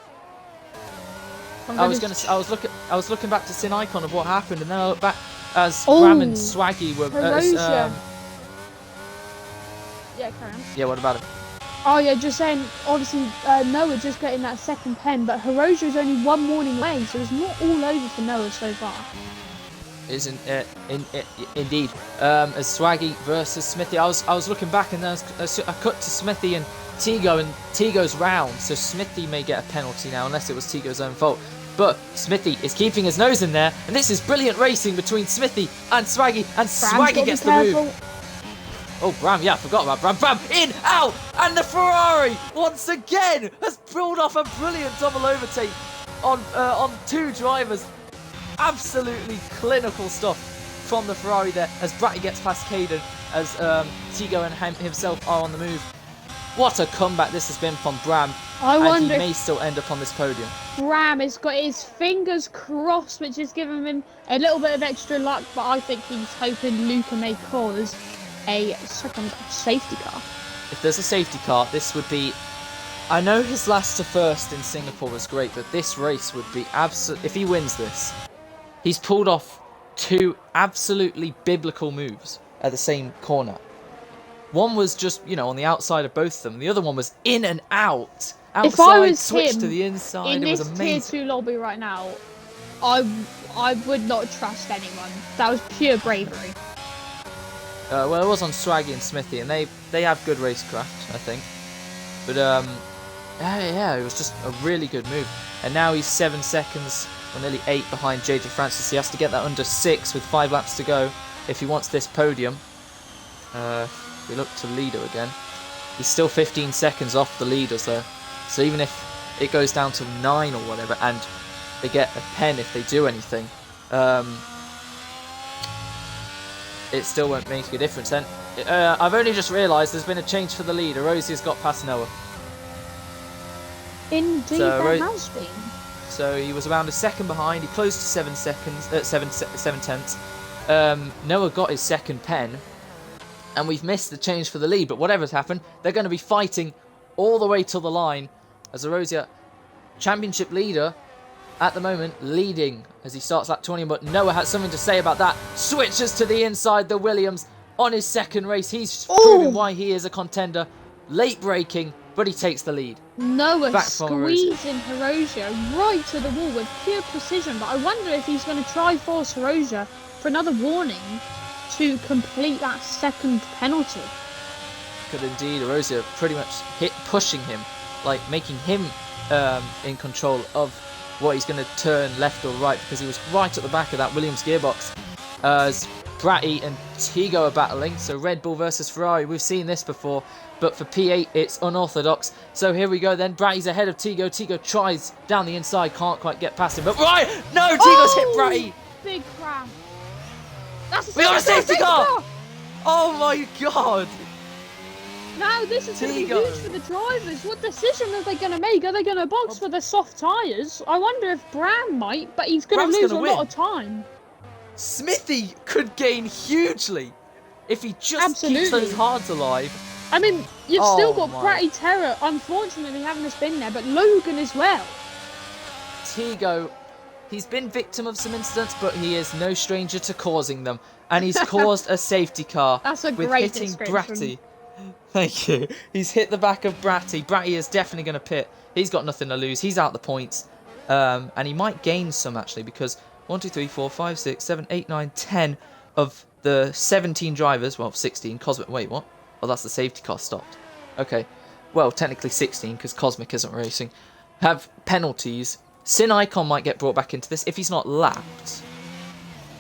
I was looking back to Sin Icon of what happened, and then I look back as Bram and Swaggy were. Yeah, carry on. Yeah, what about it? Oh yeah, just saying. Obviously, Noah just getting that second pen, but Hiroshima is only one warning away, so it's not all over for Noah so far. Isn't indeed? As Swaggy versus Smithy, I was looking back, and then I cut to Smithy and Tigo, and Tigo's round, so Smithy may get a penalty now, unless it was Tigo's own fault. But Smithy is keeping his nose in there, and this is brilliant racing between Smithy and Swaggy, and Swaggy gets the move. Oh, Bram, yeah, I forgot about Bram. Bram, in, out, and the Ferrari, once again, has pulled off a brilliant double overtake on two drivers. Absolutely clinical stuff from the Ferrari there, as Bratty gets past Caden, as Tigo and himself are on the move. What a comeback this has been from Bram. I wonder he may still end up on this podium. Bram has got his fingers crossed, which is giving him a little bit of extra luck, but I think he's hoping Luca may cause a second safety car. If there's a safety car, this would be... I know his last to first in Singapore was great, but this race would be absolute... If he wins this, he's pulled off two absolutely biblical moves at the same corner. One was just, on the outside of both of them. The other one was in and out. Outside, if I was switch him to the inside. It was amazing. In this Tier 2 lobby right now, I would not trust anyone. That was pure bravery. Well, it was on Swaggy and Smithy, and they have good racecraft, I think. But, yeah, it was just a really good move. And now he's 7 seconds, or nearly 8 behind JJ Francis. He has to get that under 6 with 5 laps to go if he wants this podium. We look to leader again. He's still 15 seconds off the leaders, though. So even if it goes down to 9 or whatever, and they get a pen if they do anything, it still won't make a difference. Then I've only just realised there's been a change for the leader. Rosie's got past Noah. Indeed, there has been. So he was around a second behind. He closed to 7 seconds, 7 tenths. Noah got his second pen, and we've missed the change for the lead. But whatever's happened, they're going to be fighting all the way to the line as Arosia, championship leader at the moment, leading as he starts lap 20. But Noah has something to say about that. Switches to the inside, the Williams on his second race. He's proving why he is a contender. Late braking, but he takes the lead. Noah squeezing Hiroshima right to the wall with pure precision. But I wonder if he's going to try force Hiroshima for another warning to complete that second penalty. Could indeed. Hiroshima pretty much pushing him, like making him in control of what he's going to turn left or right, because he was right at the back of that Williams gearbox as Bratty and Tigo are battling. So Red Bull versus Ferrari, we've seen this before, but for P8 it's unorthodox. So here we go then. Bratty's ahead of Tigo. Tigo tries down the inside, can't quite get past him, but right, no, Tigo's hit Bratty. Big crash. We got a safety car. Oh my god. Now this is going to be huge for the drivers. What decision are they going to make? Are they going to box for the soft tyres? I wonder if Bram might, but he's going to lose a lot of time. Smithy could gain hugely if he just keeps those hards alive. I mean, you've still got Bratty Terror, unfortunately, having a spin there, but Logan as well. Tigo, he's been victim of some incidents, but he is no stranger to causing them. And he's caused a safety car. That's a with great hitting description. Bratty. Thank you. He's hit the back of Bratty. Bratty is definitely going to pit. He's got nothing to lose. He's out the points. And he might gain some, actually, because 1, 2, 3, 4, 5, 6, 7, 8, 9, 10 of the 17 drivers, well, 16, Cosmic, wait, what? Oh, that's the safety car stopped. Okay. Well, technically 16, because Cosmic isn't racing. Have penalties. Sin Icon might get brought back into this if he's not lapped.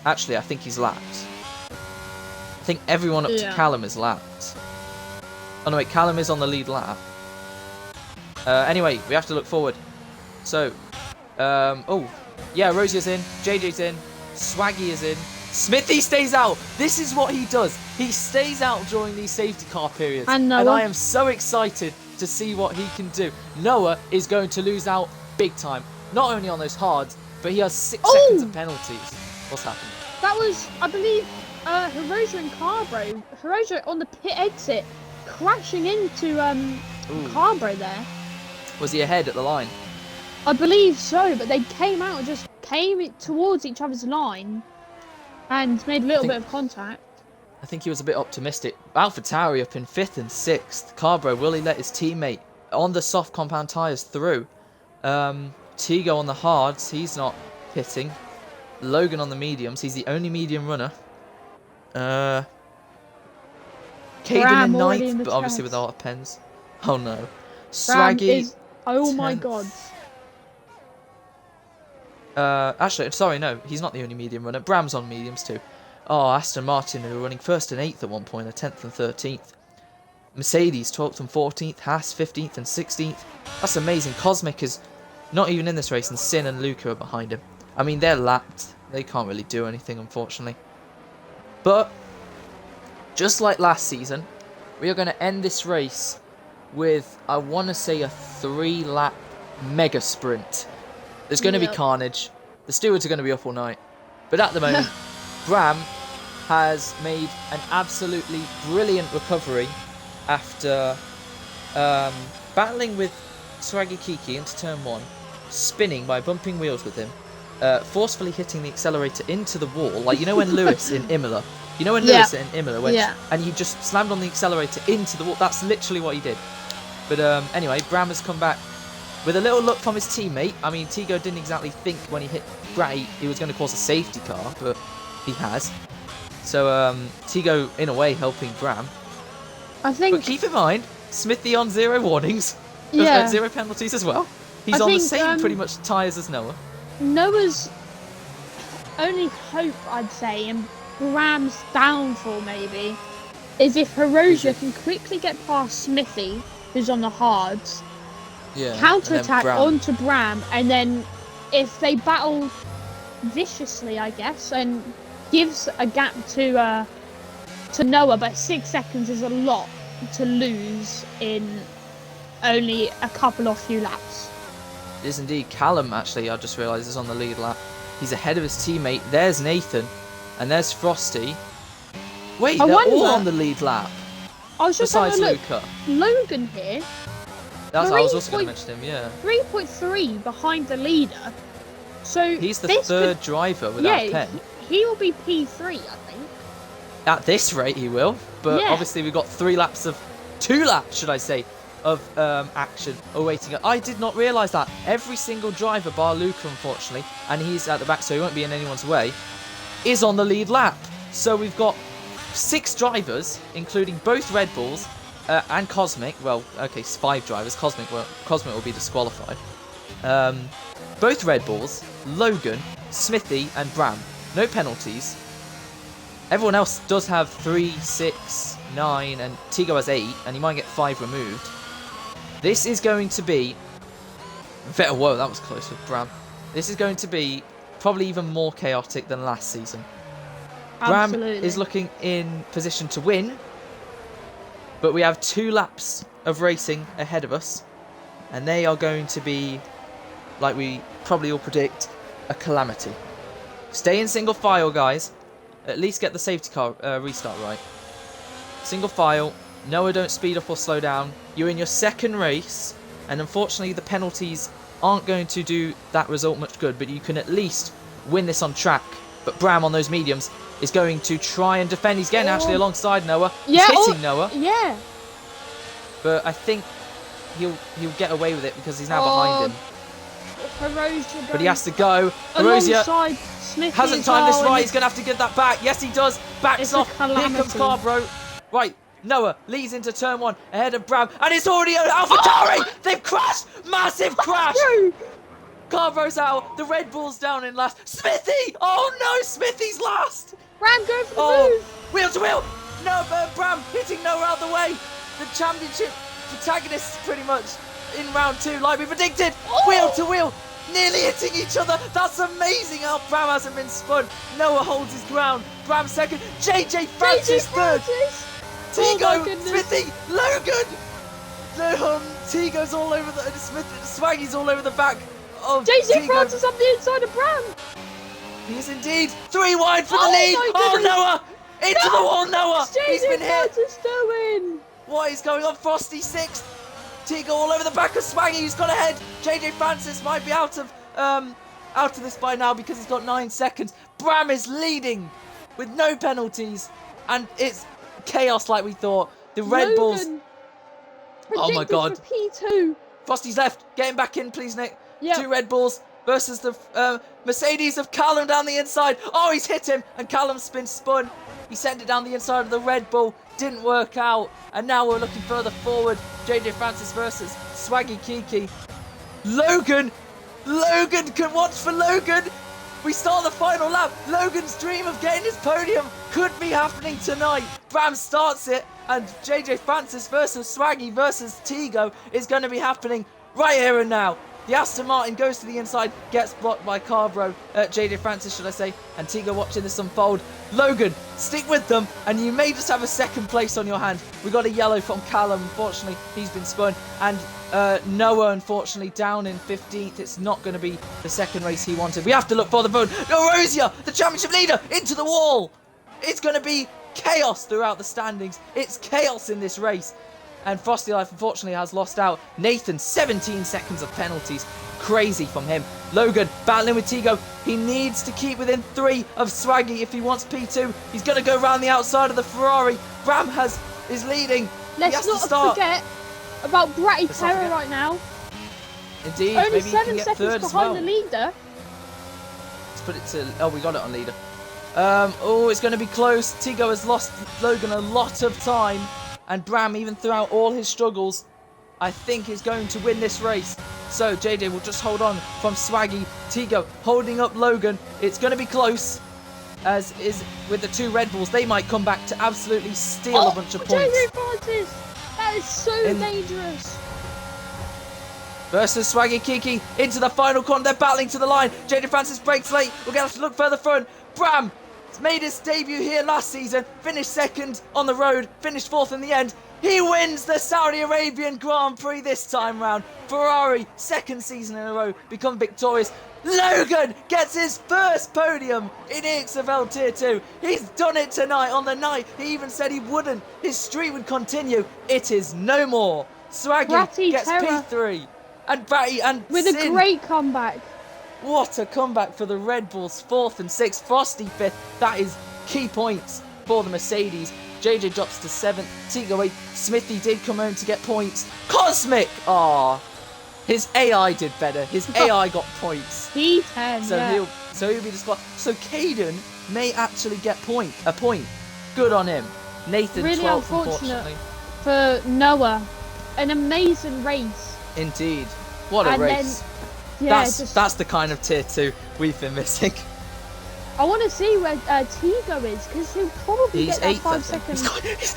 Actually, I think he's lapped. I think everyone up to Callum is lapped. Oh no, wait, Callum is on the lead lap. Anyway, we have to look forward. So, oh, yeah, Rosie's in, JJ's in, Swaggy is in, Smithy stays out. This is what he does. He stays out during these safety car periods. And Noah. And I am so excited to see what he can do. Noah is going to lose out big time. Not only on those hards, But he has 6 Oh! seconds of penalties. What's happened? That was, I believe, Hiroja and Carbro. Hiroja on the pit exit, crashing into Carbro there. Was he ahead at the line? I believe so, but they came out and just came towards each other's line and made a little bit of contact. I think he was a bit optimistic. AlphaTauri up in 5th and 6th. Carbro, will he let his teammate on the soft compound tyres through? Tigo on the hards, he's not pitting. Logan on the mediums, he's the only medium runner. Caden in 9th, but obviously with a lot of pens. Oh no. Swaggy. Oh my 10th. god. Actually, sorry, no, he's not the only medium runner. Bram's on mediums too. Oh, Aston Martin, who were running 1st and 8th at one point, are 10th and 13th. Mercedes, 12th and 14th. Haas, 15th and 16th. That's amazing. Cosmic is not even in this race, and Sin and Luca are behind him. I mean, they're lapped. They can't really do anything, unfortunately. But, just like last season, we are going to end this race with, I want to say, a 3-lap mega sprint. There's going to be carnage. The stewards are going to be up all night. But at the moment, Bram has made an absolutely brilliant recovery after battling with Swaggy Kiki into turn 1, spinning by bumping wheels with him, forcefully hitting the accelerator into the wall, like you know when Lewis in Imola, went, and he just slammed on the accelerator into the wall. That's literally what he did. But anyway, Bram has come back with a little look from his teammate. I mean, Tigo didn't exactly think when he hit Bratty he was going to cause a safety car, but he has. So Tigo, in a way, helping Bram. I think. But keep in mind, Smithy on 0 warnings. 0 penalties as well. He's on the same pretty much tyres as Noah. Noah's only hope, I'd say, and Bram's downfall maybe, is if Hiroja can quickly get past Smithy, who's on the hards, counter-attack onto Bram, and then if they battle viciously, I guess, and gives a gap to Noah, but 6 seconds is a lot to lose in only a couple or few laps. It is indeed. Callum, actually, I just realised, is on the lead lap. He's ahead of his teammate. There's Nathan, and there's Frosty. Wait, they're all on the lead lap. I was just besides having a look. Luca. Logan here. I was also going to mention him, yeah. 3.3 behind the leader. So he's the third driver without a pen. He will be P3, I think. At this rate, he will. But obviously, we've got 2 laps, should I say, of action awaiting it. I did not realise that. Every single driver, bar Luca, unfortunately, and he's at the back, so he won't be in anyone's way, is on the lead lap. So we've got 6 drivers, including both Red Bulls and Cosmic. Well, okay, 5 drivers. Cosmic will be disqualified. Both Red Bulls, Logan, Smithy, and Bram. No penalties. Everyone else does have 3, 6, 9, and Tigo has 8, and he might get 5 removed. This is going to be... Whoa, that was close with Bram. This is going to be probably even more chaotic than last season. Absolutely. Bram is looking in position to win, but we have 2 laps of racing ahead of us, and they are going to be, like we probably all predict, a calamity. Stay in single file, guys. At least get the safety car restart right. Single file. Noah, don't speed up or slow down. You're in your second race, and unfortunately the penalties aren't going to do that result much good, but you can at least win this on track. But Bram on those mediums is going to try and defend. He's getting actually alongside Noah. He's hitting Noah. Yeah. But I think he'll get away with it because he's now behind him. Hiroja, but he has to go. Hiroja hasn't timed this right. He's going to have to give that back. Yes, he does. Backs off. Here comes Carbro. Right. Noah leads into turn 1 ahead of Bram. And it's already an AlphaTauri. They've crashed. Massive crash. Carbro's out. The Red Bull's down in last. Smithy. Oh, no. Smithy's last. Bram, go for the move. Wheel to wheel. No, Bram hitting Noah out of the way. The championship protagonists pretty much in round 2, like we predicted. Wheel to wheel. Nearly hitting each other. That's amazing how Bram hasn't been spun. Noah holds his ground. Bram second. JJ Francis third. Tigo, Smithy, Logan. Tigo's all over the Swaggy's all over the back. of JJ Tigo. Francis up the inside of Bram. He is indeed 3 wide for the Oh lead. my Oh, goodness. Noah! Into the wall, Noah! What's He's JJ been hit. Francis doing? What is going on? Frosty 6th. Tigo all over the back of Swaggy. He's got ahead. JJ Francis might be out of this by now because he's got 9 seconds. Bram is leading with no penalties, and it's chaos like we thought. The Red Bulls. Oh my God. For P2. Frosty's left. Get him back in, please, Nick. Yep. 2 Red Bulls versus the Mercedes of Callum down the inside. Oh, he's hit him, and Callum's been spun. He sent it down the inside of the Red Bull. Didn't work out. And now we're looking further forward. JJ Francis versus Swaggy Kiki. Logan can watch for Logan. We start the final lap. Logan's dream of getting his podium could be happening tonight. Bram starts it, and JJ Francis versus Swaggy versus Tigo is going to be happening right here and now. The Aston Martin goes to the inside, gets blocked by Carbro, JJ Francis, should I say, and Tigo watching this unfold. Logan, stick with them, and you may just have a second place on your hand. We got a yellow from Callum, unfortunately, he's been spun, and Noah, unfortunately, down in 15th. It's not going to be the second race he wanted. We have to look for the vote. Norozia, the championship leader, into the wall. It's going to be chaos throughout the standings. It's chaos in this race. And Frosty Life, unfortunately, has lost out. Nathan, 17 seconds of penalties. Crazy from him. Logan, battling with Tigo. He needs to keep within 3 of Swaggy if he wants P2. He's going to go around the outside of the Ferrari. Bram is leading. Let's not forget about Bratty Terror right now. Indeed. Only maybe 7 seconds behind the leader. Let's put it to... Oh, we got it on leader. Oh, it's going to be close. Tigo has lost Logan a lot of time. And Bram, even throughout all his struggles, I think is going to win this race. So JJ will just hold on from Swaggy. Tigo holding up Logan. It's going to be close, as is with the 2 Red Bulls. They might come back to absolutely steal a bunch of points. JJ Francis! That is so dangerous. Versus Swaggy Kiki into the final corner. They're battling to the line. JJ Francis breaks late. We're going to have to look further front. Bram made his debut here last season, finished 2nd on the road, finished 4th in the end. He wins the Saudi Arabian Grand Prix this time round. Ferrari, 2nd season in a row, become victorious. Logan gets his first podium in EXFL Tier 2. He's done it tonight on the night. He even said he wouldn't. His streak would continue. It is no more. Swaggy gets P3. And Bratty and with Sin. a great comeback. What a comeback for the Red Bulls, 4th and 6th. Frosty 5th. That is key points for the Mercedes. JJ drops to 7th. Tigo 8th. Smithy did come home to get points. Cosmic! Ah, his AI did better. His AI got points. P10, So he'll be the spot. So Caden may actually get a point. Good on him. Nathan really 12th, unfortunate unfortunately. for Noah. An amazing race. Indeed. What a race. That's the kind of Tier 2 we've been missing. I want to see where Tigo is, because he'll probably get that 5 seconds.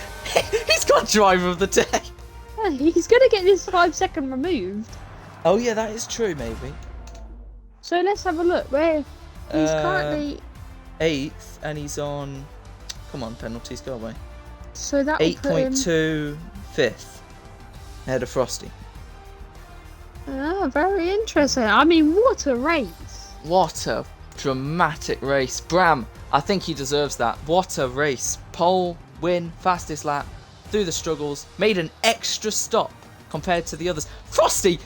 He's got driver of the day. He's going to get this 5 second removed. Oh yeah, that is true, maybe. So let's have a look. Where he's currently 8th, and he's on... Come on, penalties, go away. So that 8.2 5th, ahead of Frosty. Oh, very interesting. I mean, what a race. What a dramatic race. Bram, I think he deserves that. What a race. Pole, win, fastest lap, through the struggles, made an extra stop compared to the others. Frosty,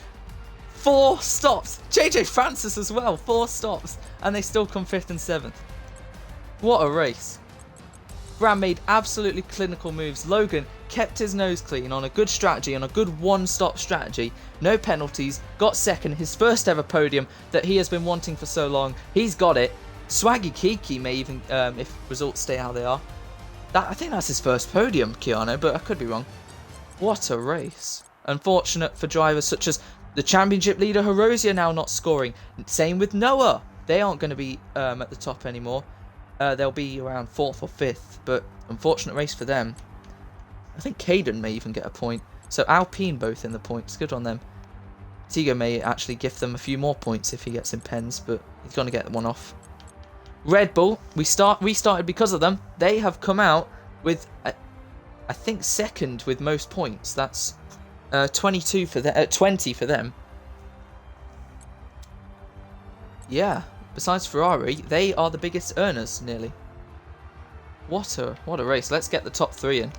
4 stops. JJ Francis as well, 4 stops. And they still come 5th and 7th. What a race. Bram made absolutely clinical moves. Logan kept his nose clean on a good strategy, on a good one-stop strategy. No penalties, got 2nd, his first ever podium that he has been wanting for so long. He's got it. Swaggy Kiki may even, if results stay how they are. I think that's his first podium, Keanu, but I could be wrong. What a race. Unfortunate for drivers such as the championship leader Horosia now not scoring. Same with Noah. They aren't going to be at the top anymore. They'll be around 4th or 5th, but unfortunate race for them. I think Caden may even get a point. So Alpine both in the points. Good on them. Tigo may actually give them a few more points if he gets in pens, but he's going to get one off. Red Bull, we started because of them. They have come out with, I think, 2nd with most points. That's 22 for 20 for them. Yeah, besides Ferrari, they are the biggest earners, nearly. What a race. Let's get the top 3 in.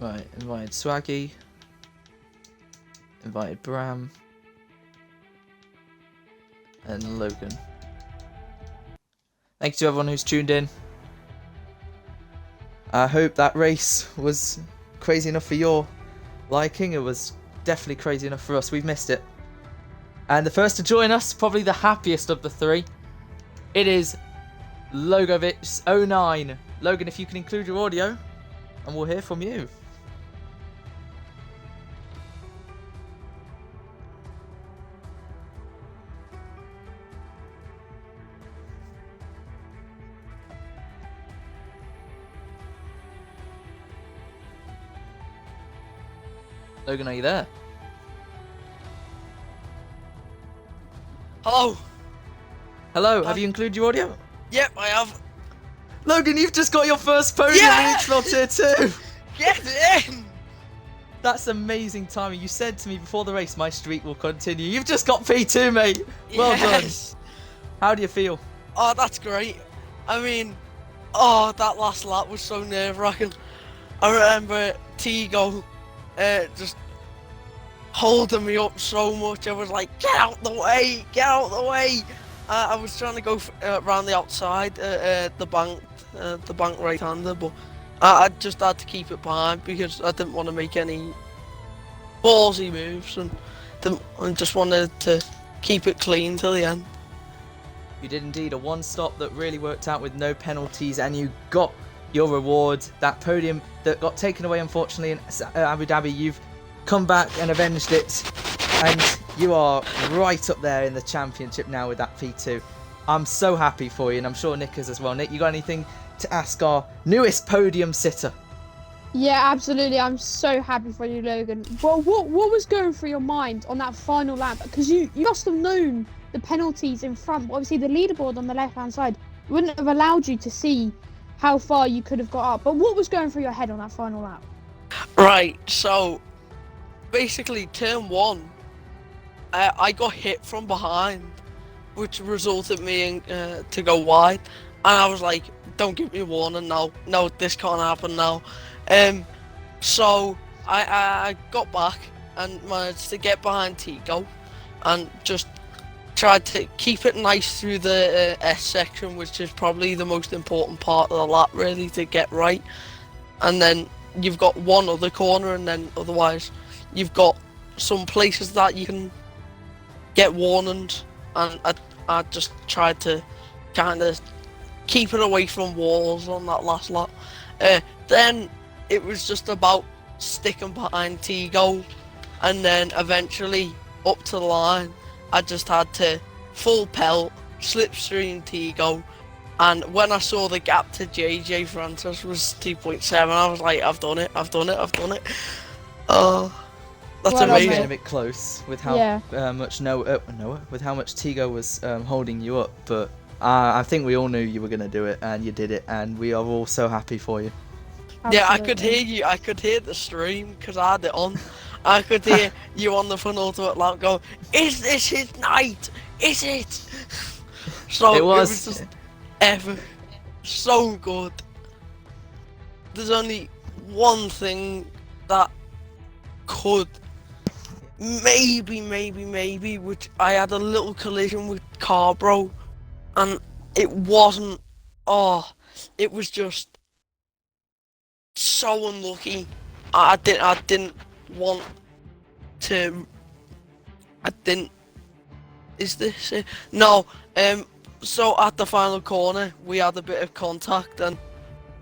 Right, invited Swaggy. Invited Bram. And Logan. Thank you to everyone who's tuned in. I hope that race was crazy enough for your liking. It was definitely crazy enough for us. We've missed it. And the first to join us, probably the happiest of the 3, it is Logovich09. Logan, if you can include your audio, and we'll hear from you. Logan, are you there? Hello. Hello, have you included your audio? Yep, I have. Logan, you've just got your first podium in EXFL Tier 2! Get in! That's amazing timing. You said to me before the race, my streak will continue. You've just got P2, mate! Well done. How do you feel? Oh, that's great. I mean, that last lap was so nerve-wracking. I remember Tigo just holding me up so much. I was like, get out the way, get out the way. I was trying to go around the outside, the bank right-hander, but I just had to keep it behind because I didn't want to make any ballsy moves and just wanted to keep it clean till the end. You did indeed, a one-stop that really worked out with no penalties, and you got your reward. That podium that got taken away, unfortunately, in Abu Dhabi, you've come back and avenged it, and you are right up there in the championship now with that P2. I'm so happy for you, and I'm sure Nick is as well. Nick, you got anything to ask our newest podium sitter? Yeah, absolutely. I'm so happy for you, Logan. Well, what was going through your mind on that final lap? Because you must have known the penalties in front. Obviously, the leaderboard on the left-hand side wouldn't have allowed you to see how far you could have got up. But what was going through your head on that final lap? Right, so basically turn 1, I got hit from behind, which resulted me in to go wide, and I was like, don't give me a warning now, no, this can't happen now. So I got back and managed to get behind Tigo and just tried to keep it nice through the S section, which is probably the most important part of the lap really to get right. And then you've got one other corner, and then otherwise you've got some places that you can get warnings, and I just tried to kind of keep it away from walls on that last lap. Then it was just about sticking behind Tigo, and then eventually up to the line I just had to full pelt, slipstream Tigo, and when I saw the gap to JJ Francis was 2.7, I was like, I've done it. Oh, that's Well, amazing. Getting a bit close with how much Noah, with how much Tigo was holding you up, but I think we all knew you were going to do it, and you did it, and we are all so happy for you. Yeah, I could hear you. I could hear the stream because I had it on. I could hear you on the penultimate lap go, "Is this his night? Is it?" So it was just ever so good. There's only one thing that could maybe, which I had a little collision with Carbro, and it wasn't. Oh, it was just so unlucky. I didn't want to. I didn't. Is this it? No. So at the final corner, we had a bit of contact, and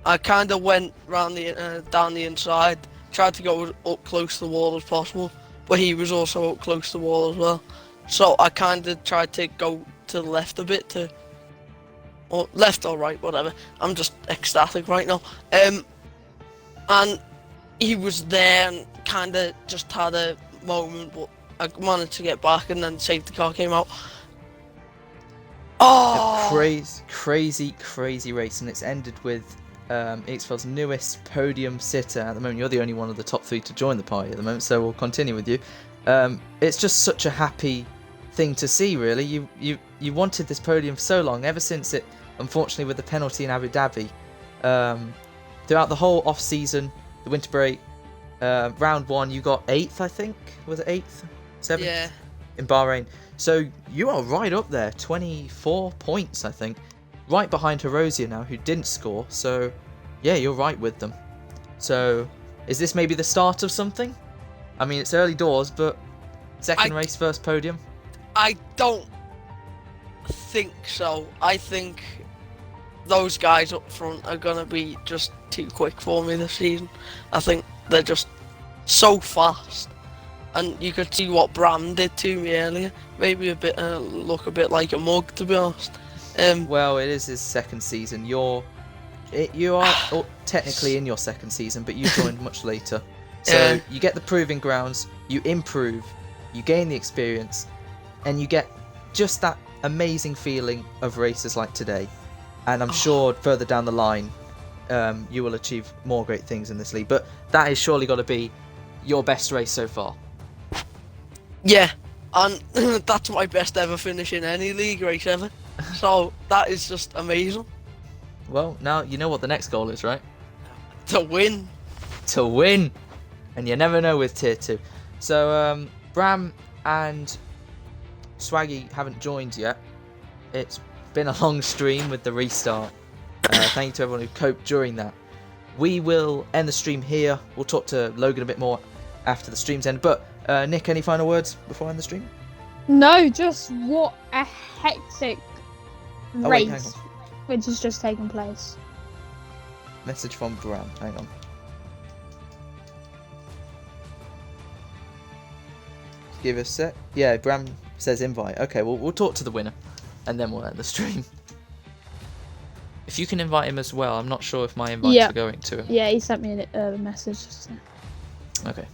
I kind of went round the down the inside, tried to go up close to the wall as possible, but he was also up close to the wall as well. So I kind of tried to go to the left a bit, or left or right, whatever. I'm just ecstatic right now. And he was there and kind of just had a moment, but I managed to get back, and then safety car came out. Oh, Crazy race, and it's ended with EXFL's newest podium sitter at the moment. You're the only one of the top 3 to join the party at the moment, so we'll continue with you. It's just such a happy thing to see, really. You wanted this podium for so long, ever since it, unfortunately, with the penalty in Abu Dhabi. Throughout the whole off-season, the winter break, round 1, you got 8th, I think. Was it 8th? 7th? yeah. In Bahrain. So you are right up there, 24 points, I think. Right behind Hirosia now, who didn't score. So, yeah, you're right with them. So, is this maybe the start of something? I mean, it's early doors, but second race, first podium? I don't think so. I think those guys up front are going to be just too quick for me this season. I think they're just so fast. And you could see what Bram did to me earlier. Maybe a bit, look a bit like a mug, to be honest. Well, it is his second season. You are technically in your second season, but you joined much later. So you get the proving grounds, you improve, you gain the experience, and you get just that amazing feeling of races like today. And I'm sure further down the line, you will achieve more great things in this league. But that has surely got to be your best race so far. Yeah, and that's my best ever finish in any league race ever. So that is just amazing. Well, now you know what the next goal is, right? To win. To win! And you never know with Tier 2. So, Bram and Swaggy haven't joined yet. It's been a long stream with the restart. Thank you to everyone who coped during that. We will end the stream here. We'll talk to Logan a bit more after the stream's end. But, Nick, any final words before I end the stream? No, just what a hectic wait, hang race on. which has just taken place. Message from Bram. Hang on. Give us a sec. Yeah, Bram says invite. Okay, well, we'll talk to the winner, and then we'll end the stream. If you can invite him as well, I'm not sure if my invites are going to him. Yeah, he sent me a message. So. Okay.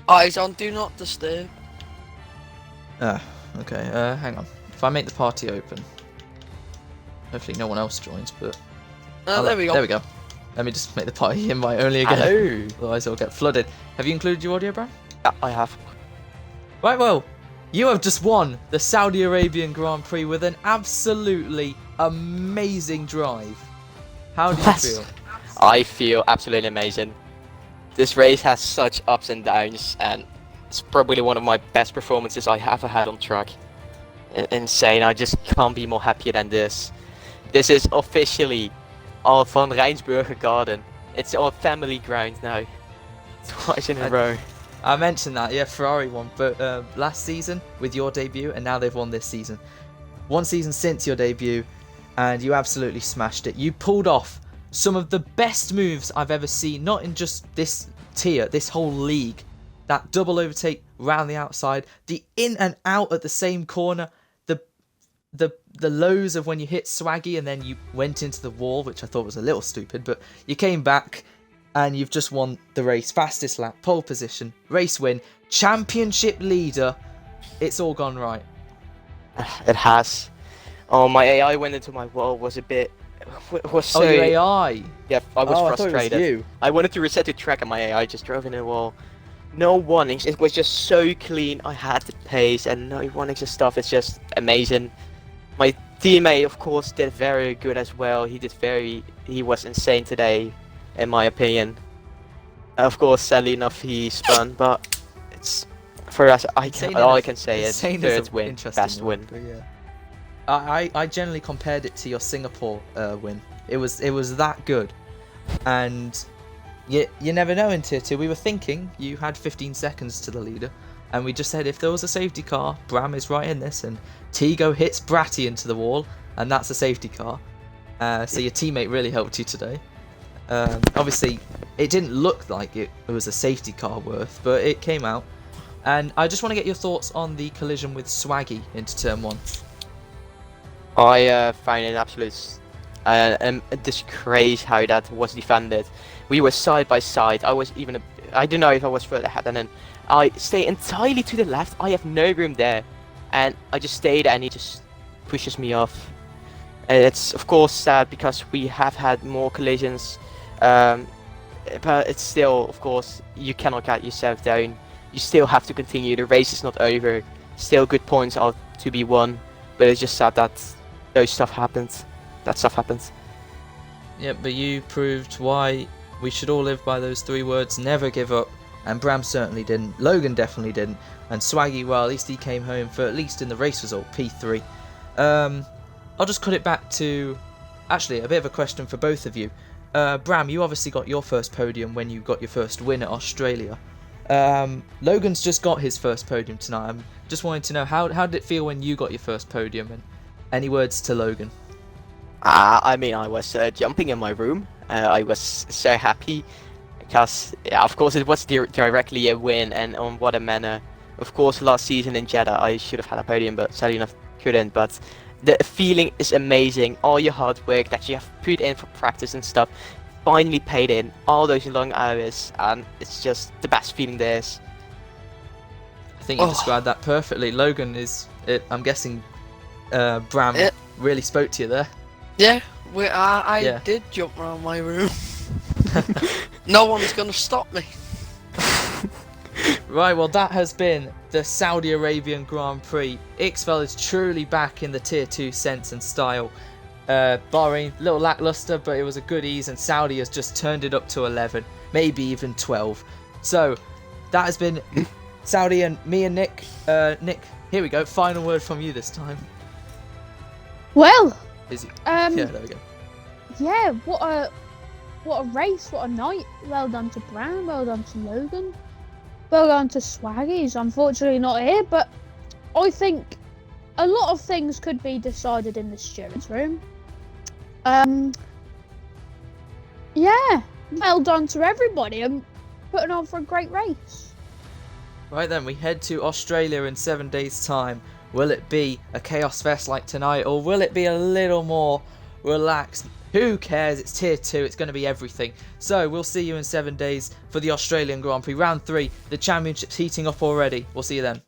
Eyes on Do Not Disturb. Okay. Hang on. If I make the party open, hopefully no one else joins. But There we go. There we go. Let me just make the party invite only again. Hello. Otherwise it'll get flooded. Have you included your audio, Bram? Yeah, I have. Right, well, you have just won the Saudi Arabian Grand Prix with an absolutely amazing drive. How do you feel? I feel absolutely amazing. This race has such ups and downs, and it's probably one of my best performances I ever had on track. Insane, I just can't be more happier than this. This is officially our Van Rijnsburger Garden. It's our family ground now. Twice in a row. I mentioned that, yeah, Ferrari won, but last season with your debut, and now they've won this season. One season since your debut, and you absolutely smashed it. You pulled off some of the best moves I've ever seen, not in just this tier, this whole league. That double overtake round the outside, the in and out at the same corner, the lows of when you hit Swaggy and then you went into the wall, which I thought was a little stupid, but you came back and you've just won the race. Fastest lap, pole position, race win, championship leader. It's all gone right. It has. Oh, my AI went into my wall, was so... Oh, your AI? Yeah, I was I frustrated. thought it was you. I wanted to reset the track and my AI just drove into the wall. No warnings, it was just so clean. I had the pace and no warnings and stuff. It's just amazing. My teammate, of course, did very good as well. He was insane today, in my opinion. Of course, sadly enough, he spun, but it's for us. All I can say is third win, best win. Yeah. I generally compared it to your Singapore win. It was that good, and you never know in Tier 2. We were thinking you had 15 seconds to the leader, and we just said if there was a safety car, Bram is right in this, and Tigo hits Bratty into the wall, and that's a safety car. So your teammate really helped you today. Obviously, it didn't look like it was a safety car worth, but it came out. And I just want to get your thoughts on the collision with Swaggy into Turn 1. I find it absolute disgrace how that was defended. We were side by side. I was even I don't know if I was further ahead, and then I stay entirely to the left. I have no room there, and I just stay there, and he just pushes me off. And it's of course sad because we have had more collisions, but it's still, of course, you cannot get yourself down. You still have to continue. The race is not over. Still good points are to be won, but it's just sad that those stuff happens. That stuff happens. Yeah, but you proved why we should all live by those 3 words: never give up. And Bram certainly didn't. Logan definitely didn't. And Swaggy, well, at least he came home for, at least in the race result, P3. I'll just cut it back to, actually, a bit of a question for both of you. Bram, you obviously got your first podium when you got your first win at Australia. Logan's just got his first podium tonight. I'm just wanting to know, how did it feel when you got your first podium? And any words to Logan? I mean, I was jumping in my room. I was so happy because, yeah, of course, it was directly a win, and on what a manner. Of course, last season in Jeddah, I should have had a podium, but sadly enough, couldn't. But the feeling is amazing. All your hard work that you have put in for practice and stuff finally paid in. All those long hours, and it's just the best feeling there is. I think you described that perfectly. Logan I'm guessing Bram really spoke to you there. Yeah, I did jump around my room. No one's gonna stop me. Right, well, that has been the Saudi Arabian Grand Prix. EXFL is truly back in the Tier 2 sense and style. Bahrain, a little lackluster, but it was a good ease, and Saudi has just turned it up to 11, maybe even 12. So, that has been Saudi and me and Nick. Nick, here we go. Final word from you this time. Well, yeah, there we go. yeah, what a race, what a night. Well done to Bram, well done to Logan, well done to Swaggy, who's unfortunately not here, but I think a lot of things could be decided in the stewards' room. Yeah, well done to everybody and putting on for a great race. Right then, we head to Australia in 7 days' time. Will it be a chaos fest like tonight, or will it be a little more relaxed? Who cares? It's Tier 2, it's going to be everything. So, we'll see you in 7 days for the Australian Grand Prix. Round 3, the championship's heating up already. We'll see you then.